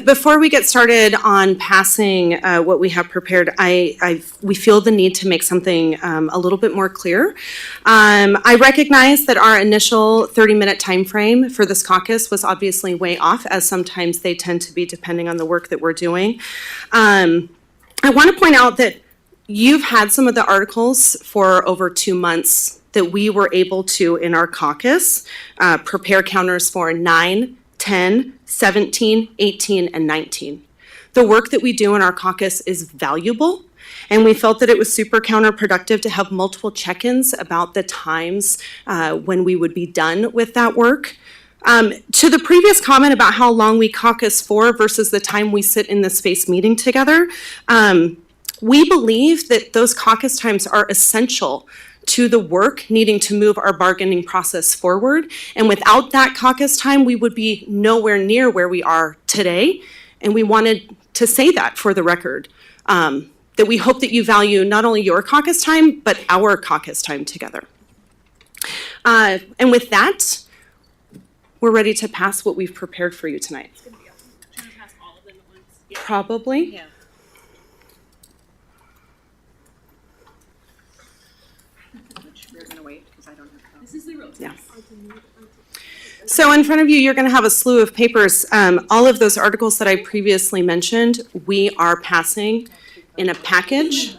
Before we get started on passing what we have prepared, we feel the need to make something a little bit more clear. I recognize that our initial 30-minute timeframe for this caucus was obviously way off, as sometimes they tend to be depending on the work that we're doing. I want to point out that you've had some of the articles for over 2 months that we were able to, in our caucus, prepare counters for 9, 10, 17, 18, and 19. The work that we do in our caucus is valuable, and we felt that it was super counterproductive to have multiple check-ins about the times when we would be done with that work. To the previous comment about how long we caucus for versus the time we sit in the space meeting together, we believe that those caucus times are essential to the work needing to move our bargaining process forward. And without that caucus time, we would be nowhere near where we are today. And we wanted to say that for the record, that we hope that you value not only your caucus time, but our caucus time together. And with that, we're ready to pass what we've prepared for you tonight. Probably. Yeah. We're gonna wait because I don't have. This is the real. Yeah. So in front of you, you're going to have a slew of papers. All of those articles that I previously mentioned, we are passing in a package.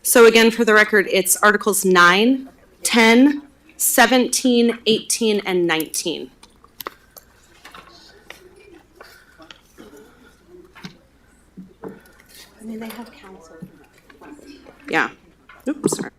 So again, for the record, it's Articles 9, 10, 17, 18, and 19. I mean, they have counsel. Yeah. Oops, sorry.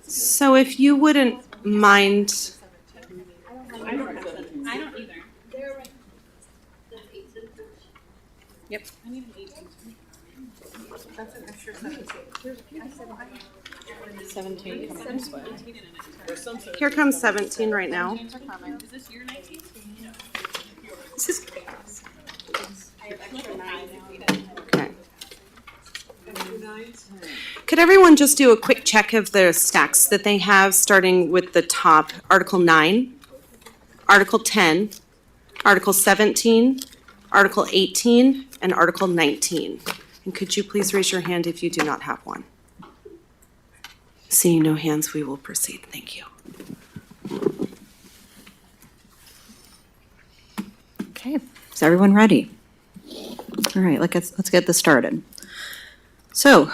So if you wouldn't mind. I don't either. Yep. I need an 18. That's an extra 17 coming this way. Here comes 17 right now. Is this your 19? This is. Okay. Could everyone just do a quick check of the stacks that they have, starting with the top? Article 9, Article 10, Article 17, Article 18, and Article 19. And could you please raise your hand if you do not have one? Seeing no hands, we will proceed. Thank you. Okay, is everyone ready? All right, let's get this started. So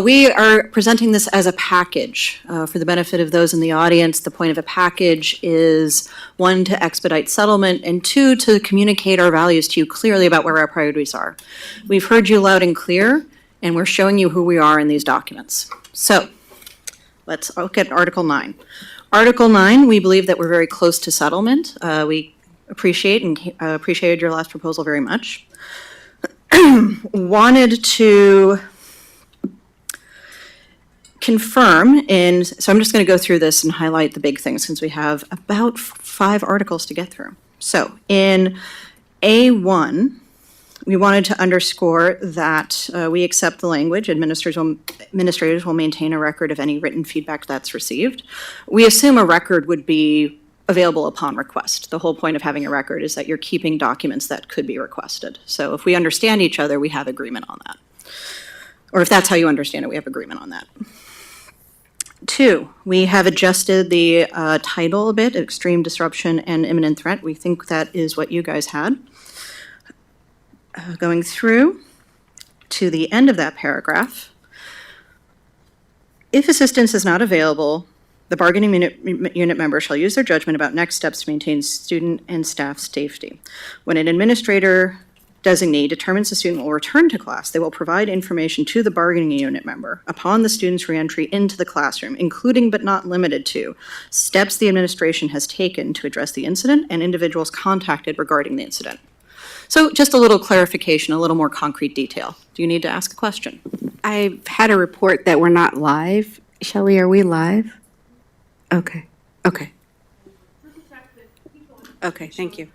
we are presenting this as a package. For the benefit of those in the audience, the point of a package is, 1, to expedite settlement, and 2, to communicate our values to you clearly about where our priorities are. We've heard you loud and clear, and we're showing you who we are in these documents. So let's look at Article 9. Article 9, we believe that we're very close to settlement. We appreciated your last proposal very much. Wanted to confirm so I'm just going to go through this and highlight the big things since we have about 5 articles to get through. So in A1, we wanted to underscore that we accept the language. Administrators will maintain a record of any written feedback that's received. We assume a record would be available upon request. The whole point of having a record is that you're keeping documents that could be requested. So if we understand each other, we have agreement on that. Or if that's how you understand it, we have agreement on that. 2, we have adjusted the title a bit, extreme disruption and imminent threat. We think that is what you guys had. Going through to the end of that paragraph, if assistance is not available, the bargaining unit member shall use their judgment about next steps to maintain student and staff safety. When an administrator designee determines the student will return to class, they will provide information to the bargaining unit member upon the student's reentry into the classroom, including but not limited to steps the administration has taken to address the incident and individuals contacted regarding the incident. So just a little clarification, a little more concrete detail. Do you need to ask a question? I've had a report that we're not live. Shelley, are we live? Okay, okay. Okay, thank you.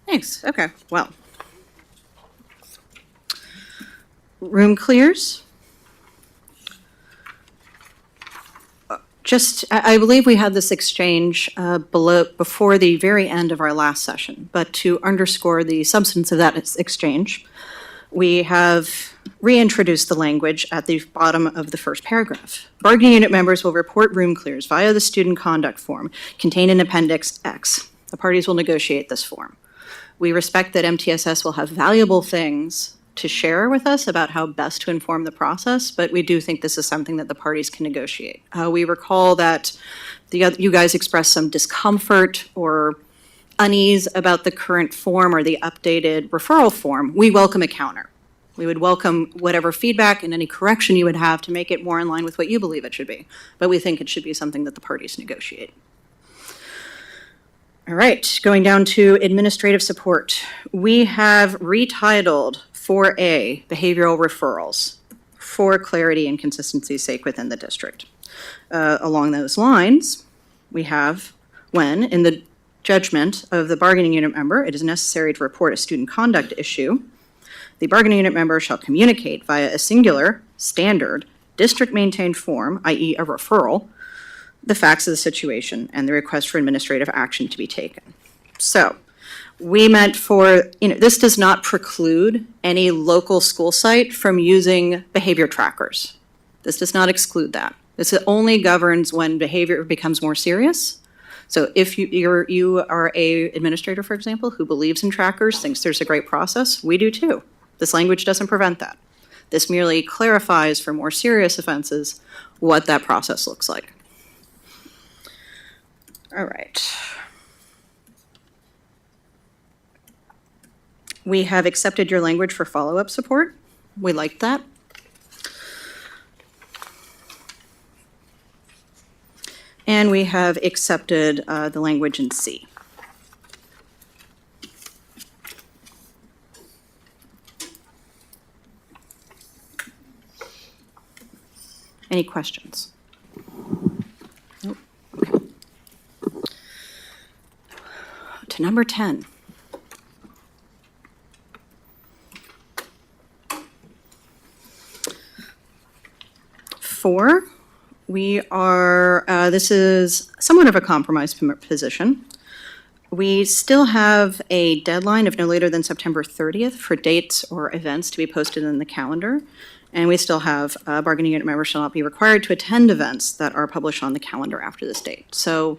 Thanks, okay, well. Room clears. I believe we had this exchange before the very end of our last session, but to underscore the substance of that exchange, we have reintroduced the language at the bottom of the first paragraph. Bargaining unit members will report room clears via the student conduct form contained in Appendix X. The parties will negotiate this form. We respect that MTSS will have valuable things to share with us about how best to inform the process, but we do think this is something that the parties can negotiate. We recall that you guys expressed some discomfort or unease about the current form or the updated referral form. We welcome a counter. We would welcome whatever feedback and any correction you would have to make it more in line with what you believe it should be, but we think it should be something that the parties negotiate. All right, going down to administrative support. We have retitled 4A, behavioral referrals, for clarity and consistency's sake within the district. Along those lines, we have when, in the judgment of the bargaining unit member, it is necessary to report a student conduct issue, the bargaining unit member shall communicate via a singular, standard, district-maintained form, i.e. a referral, the facts of the situation and the request for administrative action to be taken. So, we meant this does not preclude any local school site from using behavior trackers. This does not exclude that. This only governs when behavior becomes more serious. So if you are a administrator, for example, who believes in trackers, thinks there's a great process, we do too. This language doesn't prevent that. This merely clarifies for more serious offenses what that process looks like. All right. We have accepted your language for follow-up support. We like that. And we have accepted the language in C. Any questions? Nope. Okay. To number 10. We are, this is somewhat of a compromise position. We still have a deadline of no later than September 30th for dates or events to be posted in the calendar. And we still have bargaining unit members shall not be required to attend events that are published on the calendar after this date. So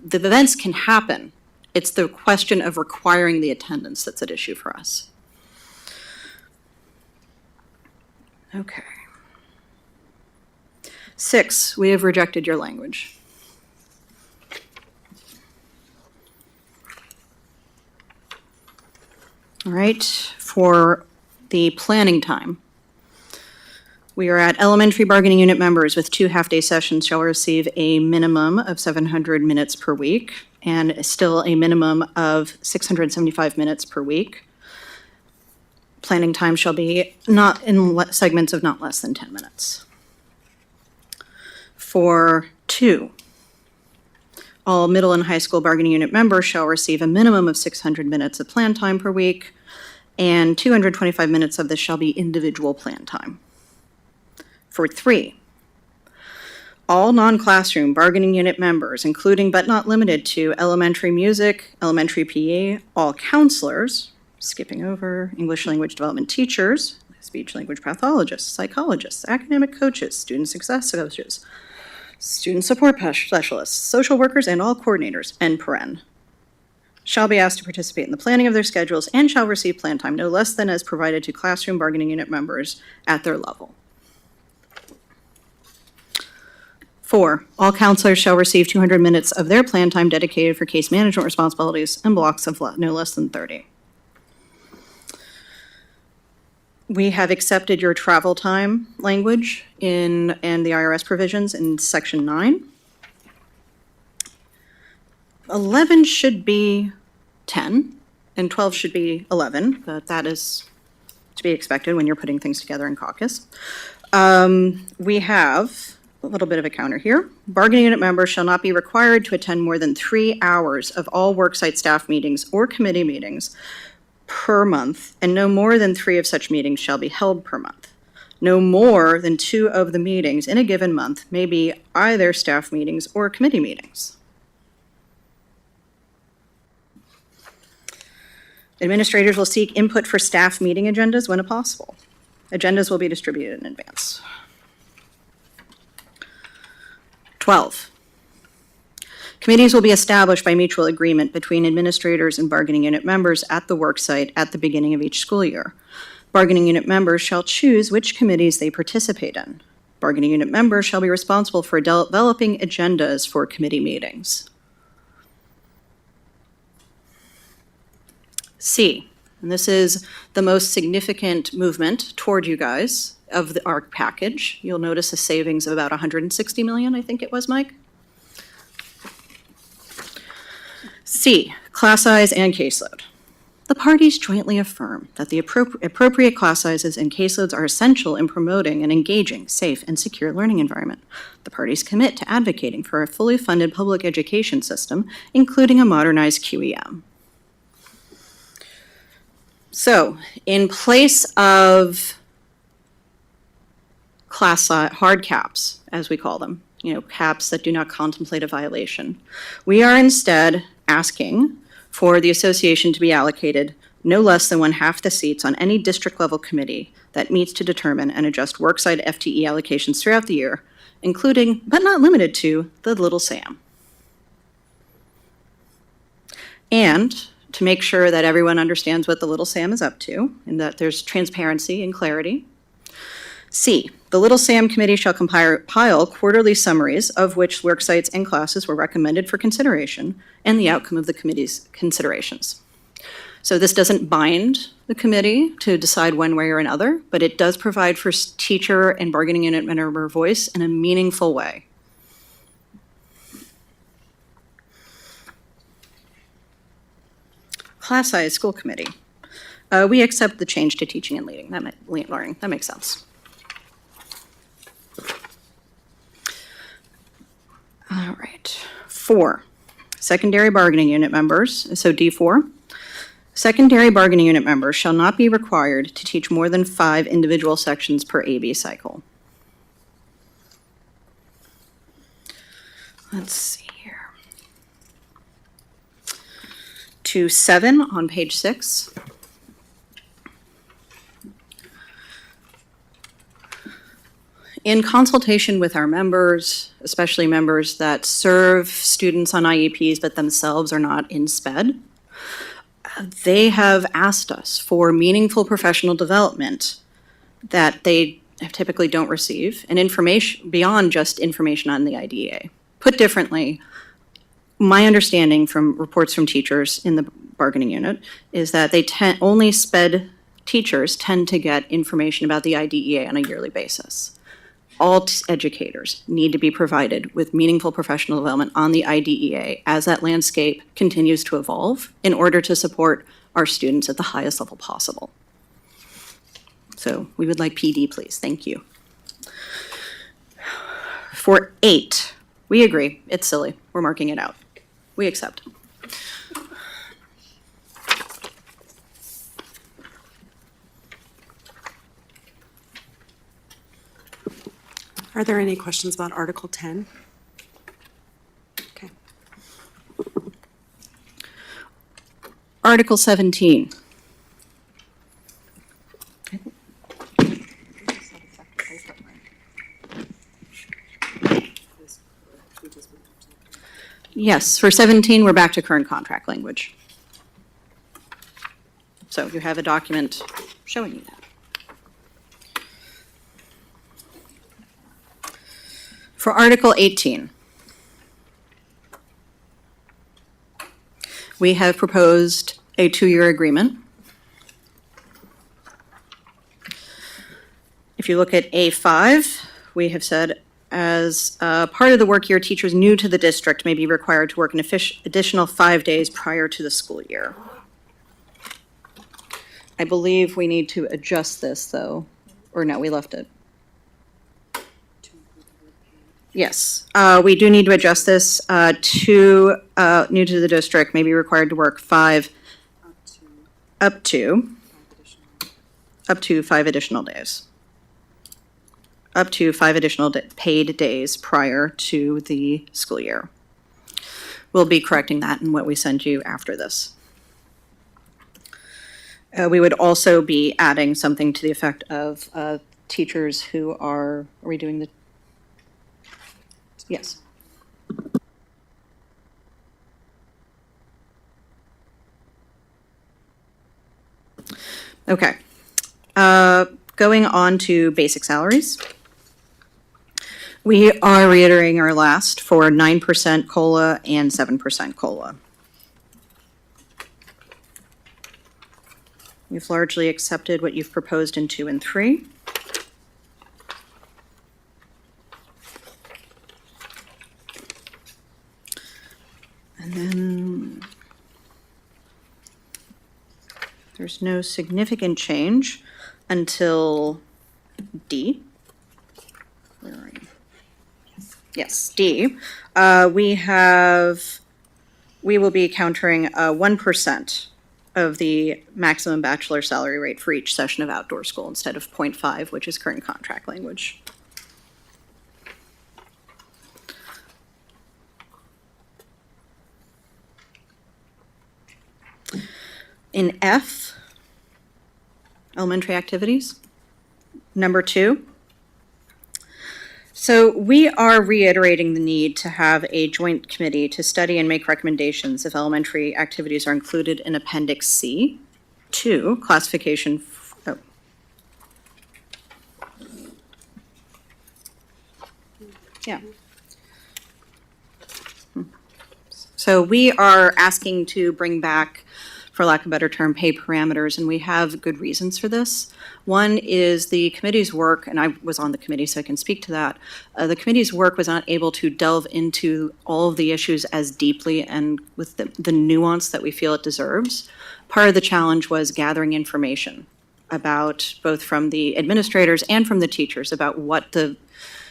the events can happen. It's the question of requiring the attendance that's at issue for us. Okay. 6, we have rejected your language. All right, for the planning time, we are at elementary bargaining unit members with 2 half-day sessions shall receive a minimum of 700 minutes per week and still a minimum of 675 minutes per week. Planning time shall be not in segments of not less than 10 minutes. For 2, all middle and high school bargaining unit members shall receive a minimum of 600 minutes of plan time per week, and 225 minutes of this shall be individual plan time. For 3, all non-classroom bargaining unit members, including but not limited to elementary music, elementary PE, all counselors, skipping over English language development teachers, speech language pathologists, psychologists, academic coaches, student success coaches, student support specialists, social workers, and all coordinators, and paren, shall be asked to participate in the planning of their schedules and shall receive plan time no less than as provided to classroom bargaining unit members at their level. 4, all counselors shall receive 200 minutes of their plan time dedicated for case management responsibilities and blocks of no less than 30. We have accepted your travel time language and the IRS provisions in section 9. 11 should be 10, and 12 should be 11, but that is to be expected when you're putting things together in caucus. We have a little bit of a counter here. Bargaining unit members shall not be required to attend more than 3 hours of all worksite staff meetings or committee meetings per month, and no more than 3 of such meetings shall be held per month. No more than 2 of the meetings in a given month may be either staff meetings or committee meetings. Administrators will seek input for staff meeting agendas when possible. Agendas will be distributed in advance. 12. Committees will be established by mutual agreement between administrators and bargaining unit members at the worksite at the beginning of each school year. Bargaining unit members shall choose which committees they participate in. Bargaining unit members shall be responsible for developing agendas for committee meetings. C, and this is the most significant movement toward you guys of our package. You'll notice a savings of about 160 million, I think it was, Mike. C, class size and caseload. The parties jointly affirm that the appropriate class sizes and caseloads are essential in promoting an engaging, safe, and secure learning environment. The parties commit to advocating for a fully funded public education system, including a modernized QEM. So, in place of class hard caps, as we call them, caps that do not contemplate a violation, we are instead asking for the association to be allocated no less than 1/2 the seats on any district-level committee that meets to determine and adjust worksite FTE allocations throughout the year, including, but not limited to, the Little Sam. And to make sure that everyone understands what the Little Sam is up to and that there's transparency and clarity. C, the Little Sam Committee shall compile quarterly summaries of which worksites and classes were recommended for consideration and the outcome of the committee's considerations. So this doesn't bind the committee to decide one way or another, but it does provide for teacher and bargaining unit member voice in a meaningful way. Class size school committee. We accept the change to teaching and learning. That makes sense. All right. 4, secondary bargaining unit members. So D4, secondary bargaining unit members shall not be required to teach more than 5 individual sections per AB cycle. Let's see here. To 7 on page 6. In consultation with our members, especially members that serve students on IEPs but themselves are not in SPED, they have asked us for meaningful professional development that they typically don't receive, and information beyond just information on the IDEA. Put differently, my understanding from reports from teachers in the bargaining unit is that only SPED teachers tend to get information about the IDEA on a yearly basis. All educators need to be provided with meaningful professional development on the IDEA as that landscape continues to evolve in order to support our students at the highest level possible. So we would like PD, please. Thank you. For 8, we agree. It's silly. We're marking it out. We accept. Are there any questions about Article 10? Okay. Article 17. Yes, for 17, we're back to current contract language. So you have a document showing you that. For Article 18, we have proposed a 2-year agreement. If you look at A5, we have said, as part of the work year, teachers new to the district may be required to work an additional 5 days prior to the school year. I believe we need to adjust this, though, or no, we left it. Yes, we do need to adjust this to new to the district may be required to work up to 5 additional days. Up to 5 additional paid days prior to the school year. We'll be correcting that in what we send you after this. We would also be adding something to the effect of teachers who are we doing the? Yes. Okay. Going on to basic salaries. We are reiterating our last for 9% COLA and 7% COLA. We've largely accepted what you've proposed in 2 and 3. And then there's no significant change until D. Where are you? Yes, D. We will be countering 1% of the maximum bachelor salary rate for each session of outdoor school instead of 0.5, which is current contract language. In F, elementary activities, number 2. So we are reiterating the need to have a joint committee to study and make recommendations if elementary activities are included in Appendix C, 2, classification. Yeah. So we are asking to bring back, for lack of a better term, pay parameters, and we have good reasons for this. One is the committee's work, and I was on the committee, so I can speak to that. The committee's work was not able to delve into all of the issues as deeply and with the nuance that we feel it deserves. Part of the challenge was gathering information about, both from the administrators and from the teachers, about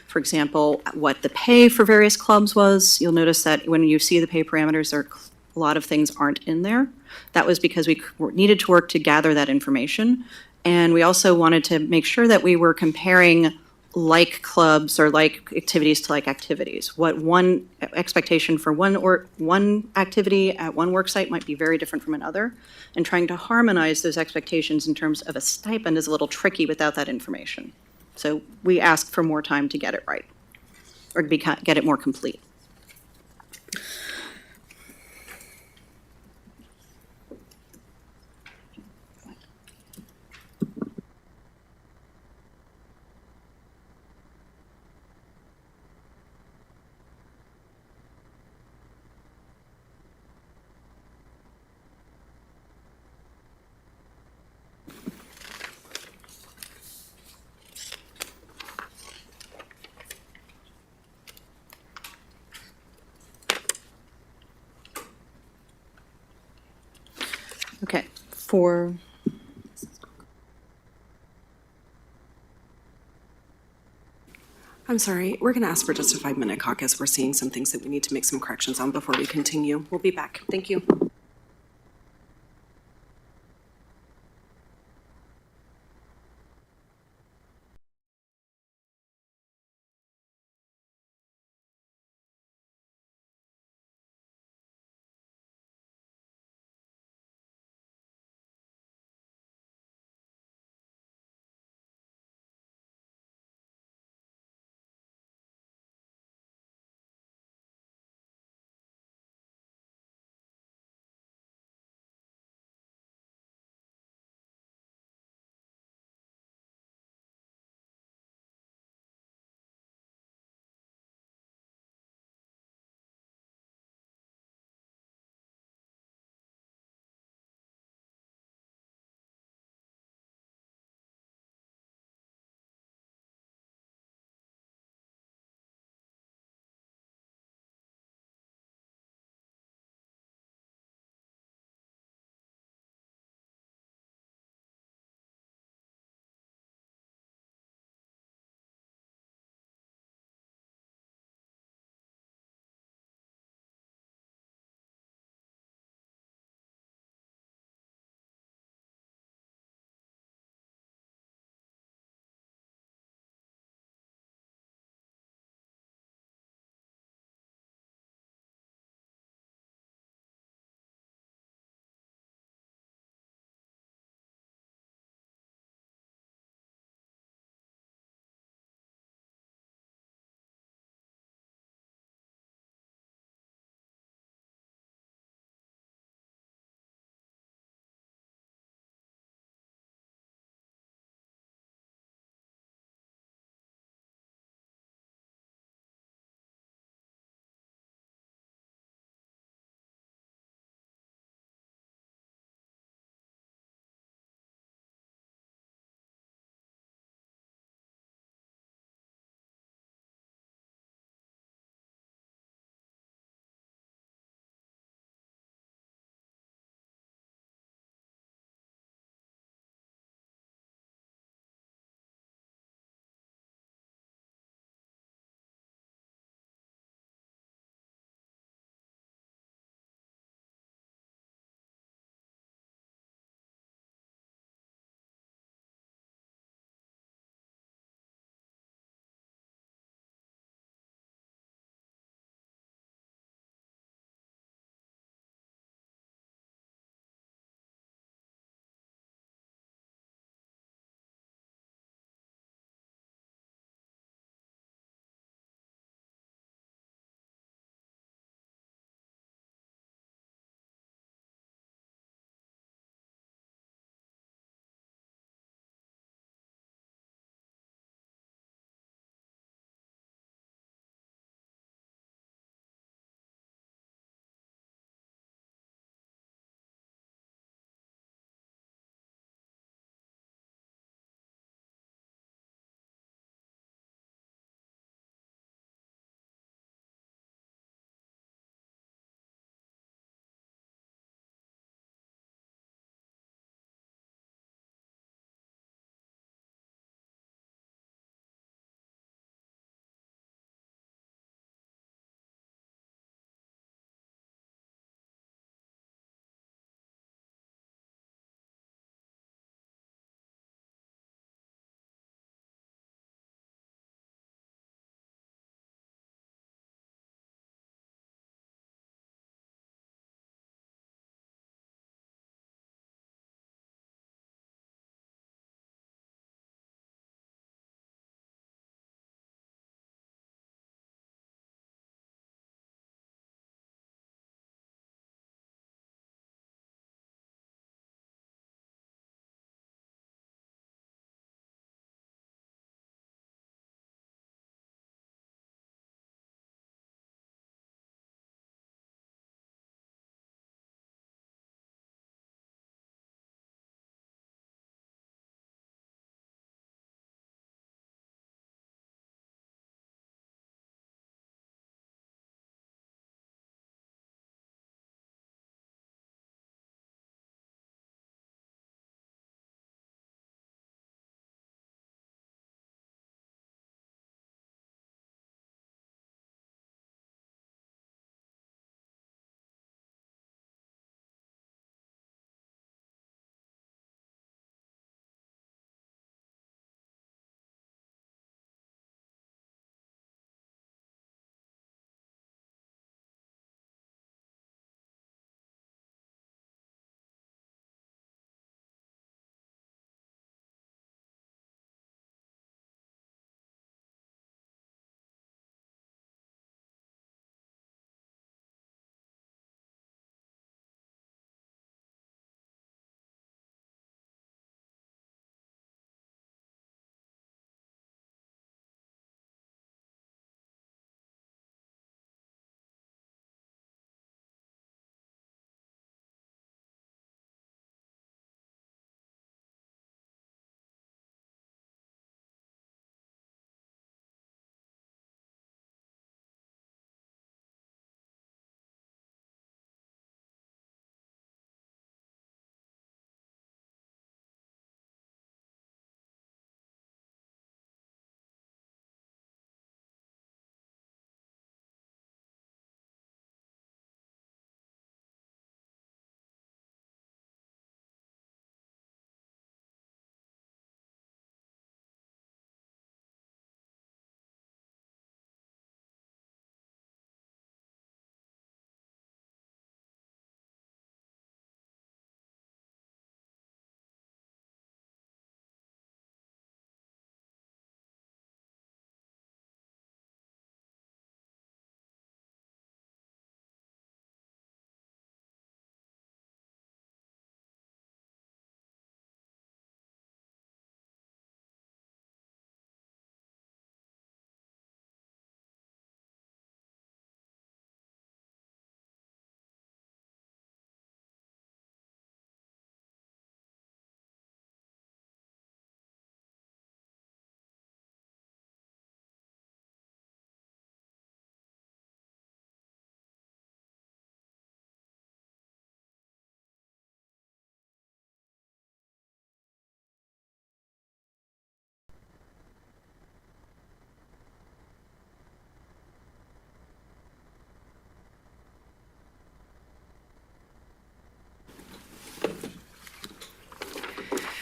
for example, what the pay for various clubs was. You'll notice that when you see the pay parameters, a lot of things aren't in there. That was because we needed to work to gather that information. And we also wanted to make sure that we were comparing like clubs or like activities to like activities. What one expectation for one activity at one work site might be very different from another. And trying to harmonize those expectations in terms of a stipend is a little tricky without that information. So we asked for more time to get it right, or to get it more complete. Okay, I'm sorry, we're going to ask for just a 5-minute caucus. We're seeing some things that we need to make some corrections on before we continue. We'll be back. Thank you.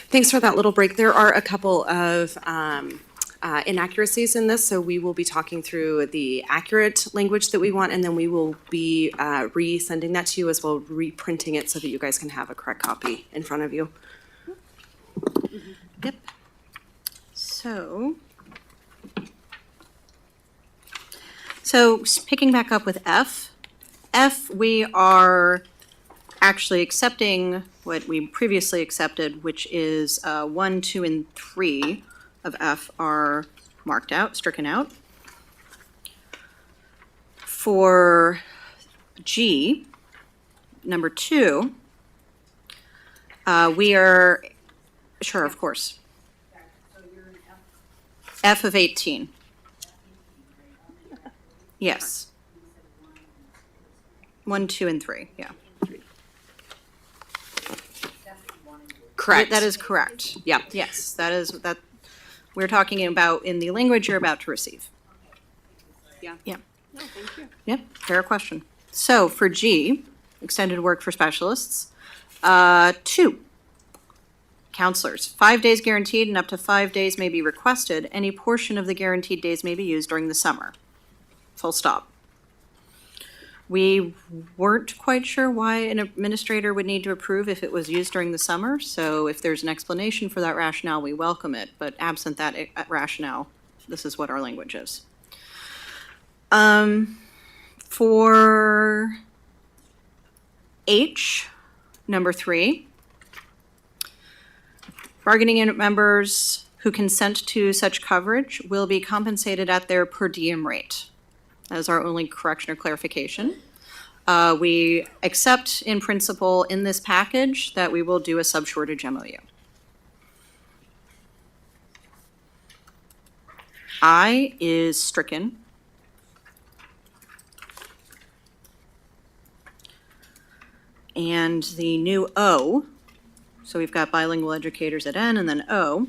Thanks for that little break. There are a couple of inaccuracies in this, so we will be talking through the accurate language that we want, and then we will be resending that to you as well, reprinting it so that you guys can have a correct copy in front of you. Yep. So picking back up with F, we are actually accepting what we previously accepted, which is 1, 2, and 3 of F are marked out, stricken out. For G, number 2, we are, sure, of course. F of 18. Yes. 1, 2, and 3, yeah. Correct. That is correct. Yeah. Yes, that, we're talking about in the language you're about to receive. Yeah. Yeah. Yep, fair question. So for G, extended work for specialists, 2. Counselors, 5 days guaranteed and up to 5 days may be requested. Any portion of the guaranteed days may be used during the summer. Full stop. We weren't quite sure why an administrator would need to approve if it was used during the summer, so if there's an explanation for that rationale, we welcome it, but absent that rationale, this is what our language is. For H, number 3, bargaining unit members who consent to such coverage will be compensated at their per diem rate. That is our only correction or clarification. We accept in principle in this package that we will do a sub-shortage MOU. I is stricken. And the new O, so we've got bilingual educators at N and then O.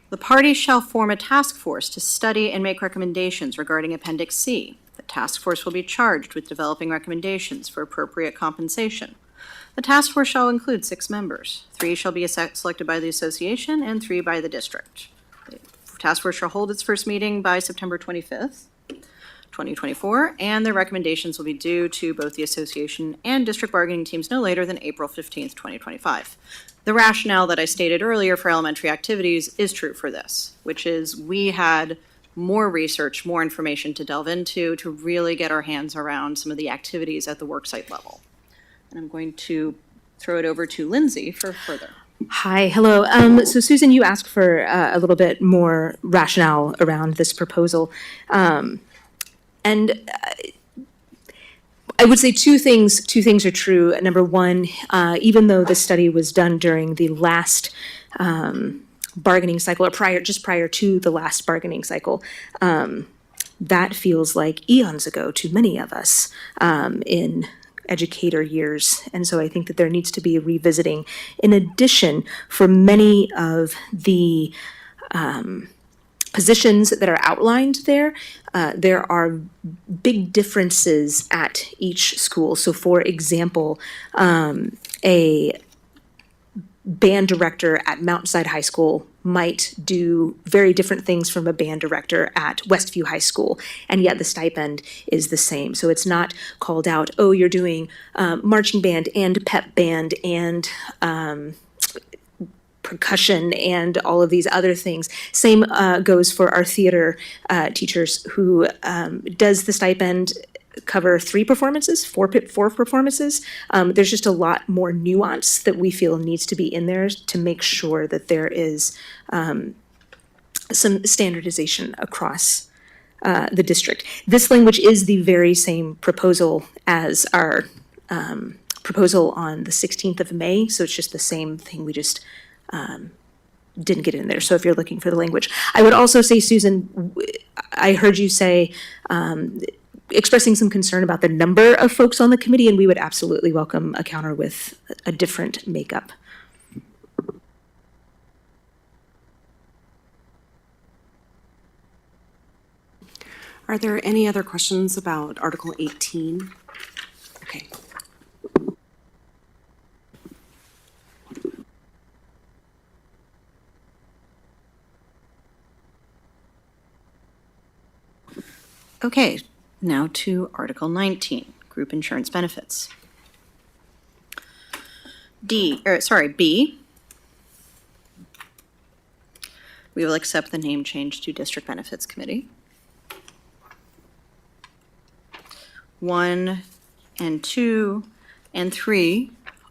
The parties shall form a task force to study and make recommendations regarding Appendix C. The task force will be charged with developing recommendations for appropriate compensation. The task force shall include 6 members. 3 shall be selected by the association and 3 by the district. The task force shall hold its first meeting by September 25th, 2024, and the recommendations will be due to both the association and district bargaining teams no later than April 15th, 2025. The rationale that I stated earlier for elementary activities is true for this, which is we had more research, more information to delve into to really get our hands around some of the activities at the worksite level. And I'm going to throw it over to Lindsay for further. Hi, hello. So Susan, you asked for a little bit more rationale around this proposal. And I would say two things are true. Number one, even though this study was done during the last bargaining cycle, or prior to the last bargaining cycle, that feels like eons ago to many of us in educator years. And so I think that there needs to be a revisiting. In addition, for many of the positions that are outlined there, there are big differences at each school. So for example, a band director at Mountainside High School might do very different things from a band director at Westview High School, and yet the stipend is the same. So it's not called out, oh, you're doing marching band and pep band and percussion and all of these other things. Same goes for our theater teachers who does the stipend cover 3 performances, 4 performances. There's just a lot more nuance that we feel needs to be in there to make sure that there is some standardization across the district. This language is the very same proposal as our proposal on the 16th of May, so it's just the same thing. We just didn't get in there. So if you're looking for the language, I would also say, Susan, I heard you say expressing some concern about the number of folks on the committee, and we would absolutely welcome a counter with a different makeup. Are there any other questions about Article 18? Okay. Okay, now to Article 19, Group Insurance Benefits. B. We will accept the name change to District Benefits Committee. 1 and 2 and 3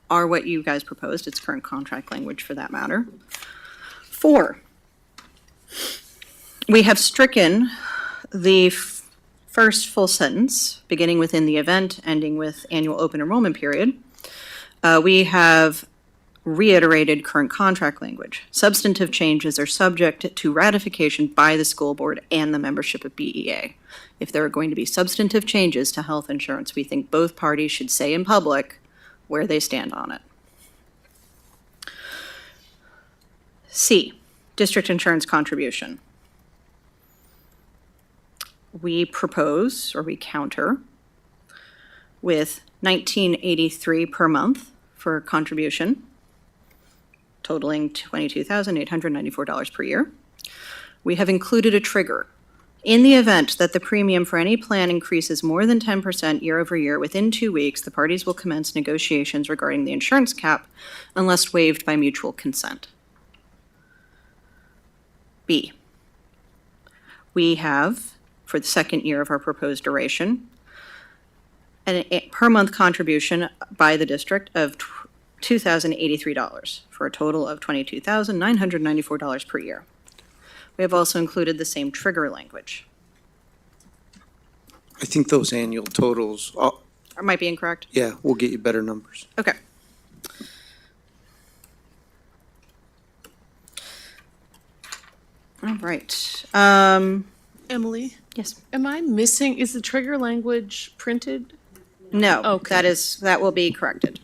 are what you guys proposed. It's current contract language for that matter. 4, we have stricken the first full sentence, beginning within the event, ending with annual open enrollment period. We have reiterated current contract language. Substantive changes are subject to ratification by the school board and the membership of BEA. If there are going to be substantive changes to health insurance, we think both parties should say in public where they stand on it. C, district insurance contribution. We propose, or we counter, with $19.83 per month for contribution, totaling $22,894 per year. We have included a trigger. In the event that the premium for any plan increases more than 10% year over year within 2 weeks, the parties will commence negotiations regarding the insurance cap unless waived by mutual consent. B, we have, for the second year of our proposed duration, a per month contribution by the district of $2,083 for a total of $22,994 per year. We have also included the same trigger language. I think those annual totals, Or might be incorrect? yeah, we'll get you better numbers. Okay. All right. Emily, Yes. am I missing, is the trigger language printed? No, Okay. that will be corrected.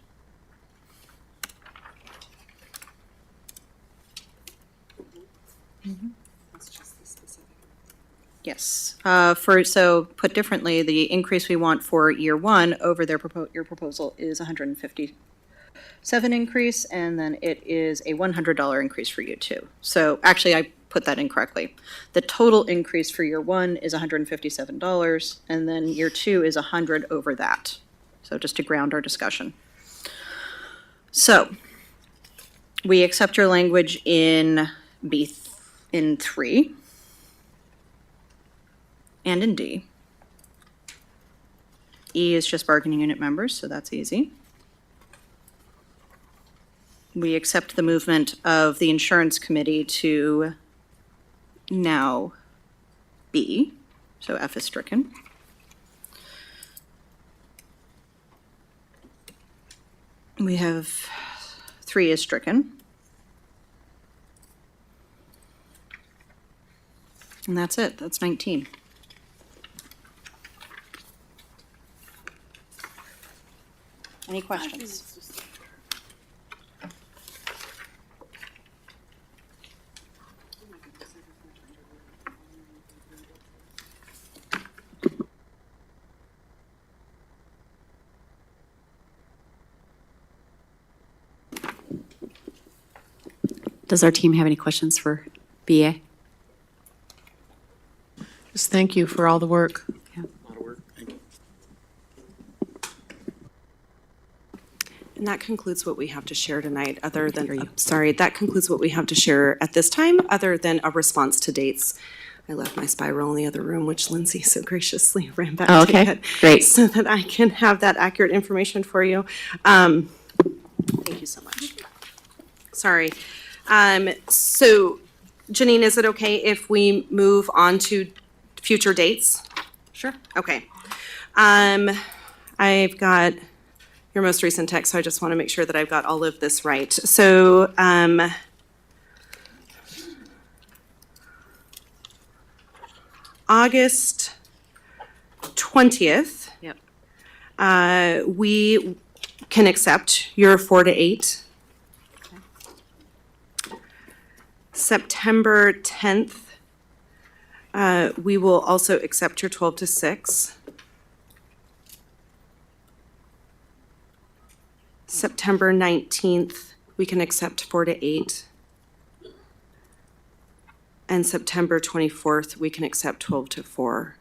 Yes. So put differently, the increase we want for year one over your proposal is 157 increase, and then it is a $100 increase for year two. So actually, I put that incorrectly. The total increase for year one is $157, and then year two is 100 over that. So just to ground our discussion. So we accept your language in in 3 and in D. E is just bargaining unit members, so that's easy. We accept the movement of the insurance committee to now B, so F is stricken. We have 3 is stricken. And that's it, that's 19. Any questions? Does our team have any questions for BA? Just thank you for all the work. A lot of work. Thank you. And that concludes what we have to share tonight, other hear than, you. that concludes what we have to share at this time, other than a response to dates. I left my spiral in the other room, which Lindsay so graciously ran back Oh, to okay. get. Great. So that I can have that accurate information for you. Thank you so much. Sorry. So Janine, is it okay if we move on to future dates? Sure. Okay. I've got your most recent text, so I just want to make sure that I've got all of this right. So, August 20th. Yep. We can accept your 4 to 8. September 10th, we will also accept your 12 to 6. September 19th, we can accept 4 to 8. And September 24th, we can accept 12 to 4.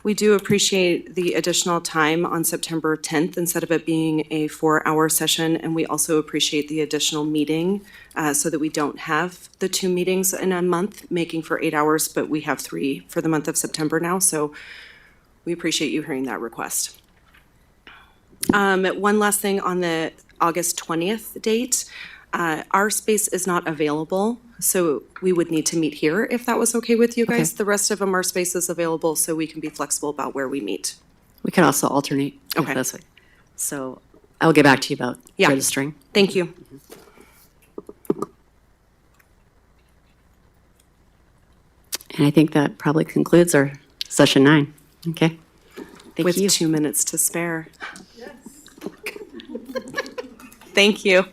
We do appreciate the additional time on September 10th instead of it being a 4-hour session. And we also appreciate the additional meeting so that we don't have the 2 meetings in a month, making for 8 hours, but we have 3 for the month of September now. So we appreciate you hearing that request. One last thing on the August 20th date. Our space is not available, so we would need to meet here if that was okay with you guys. Okay. The rest of them are spaces available, so we can be flexible about where we meet. We could also alternate. if Okay. that's what- So I'll get back to you about Yeah. registering. Thank you. And I think that probably concludes our session 9. Okay? Thank With you. 2 minutes to spare. Thank you.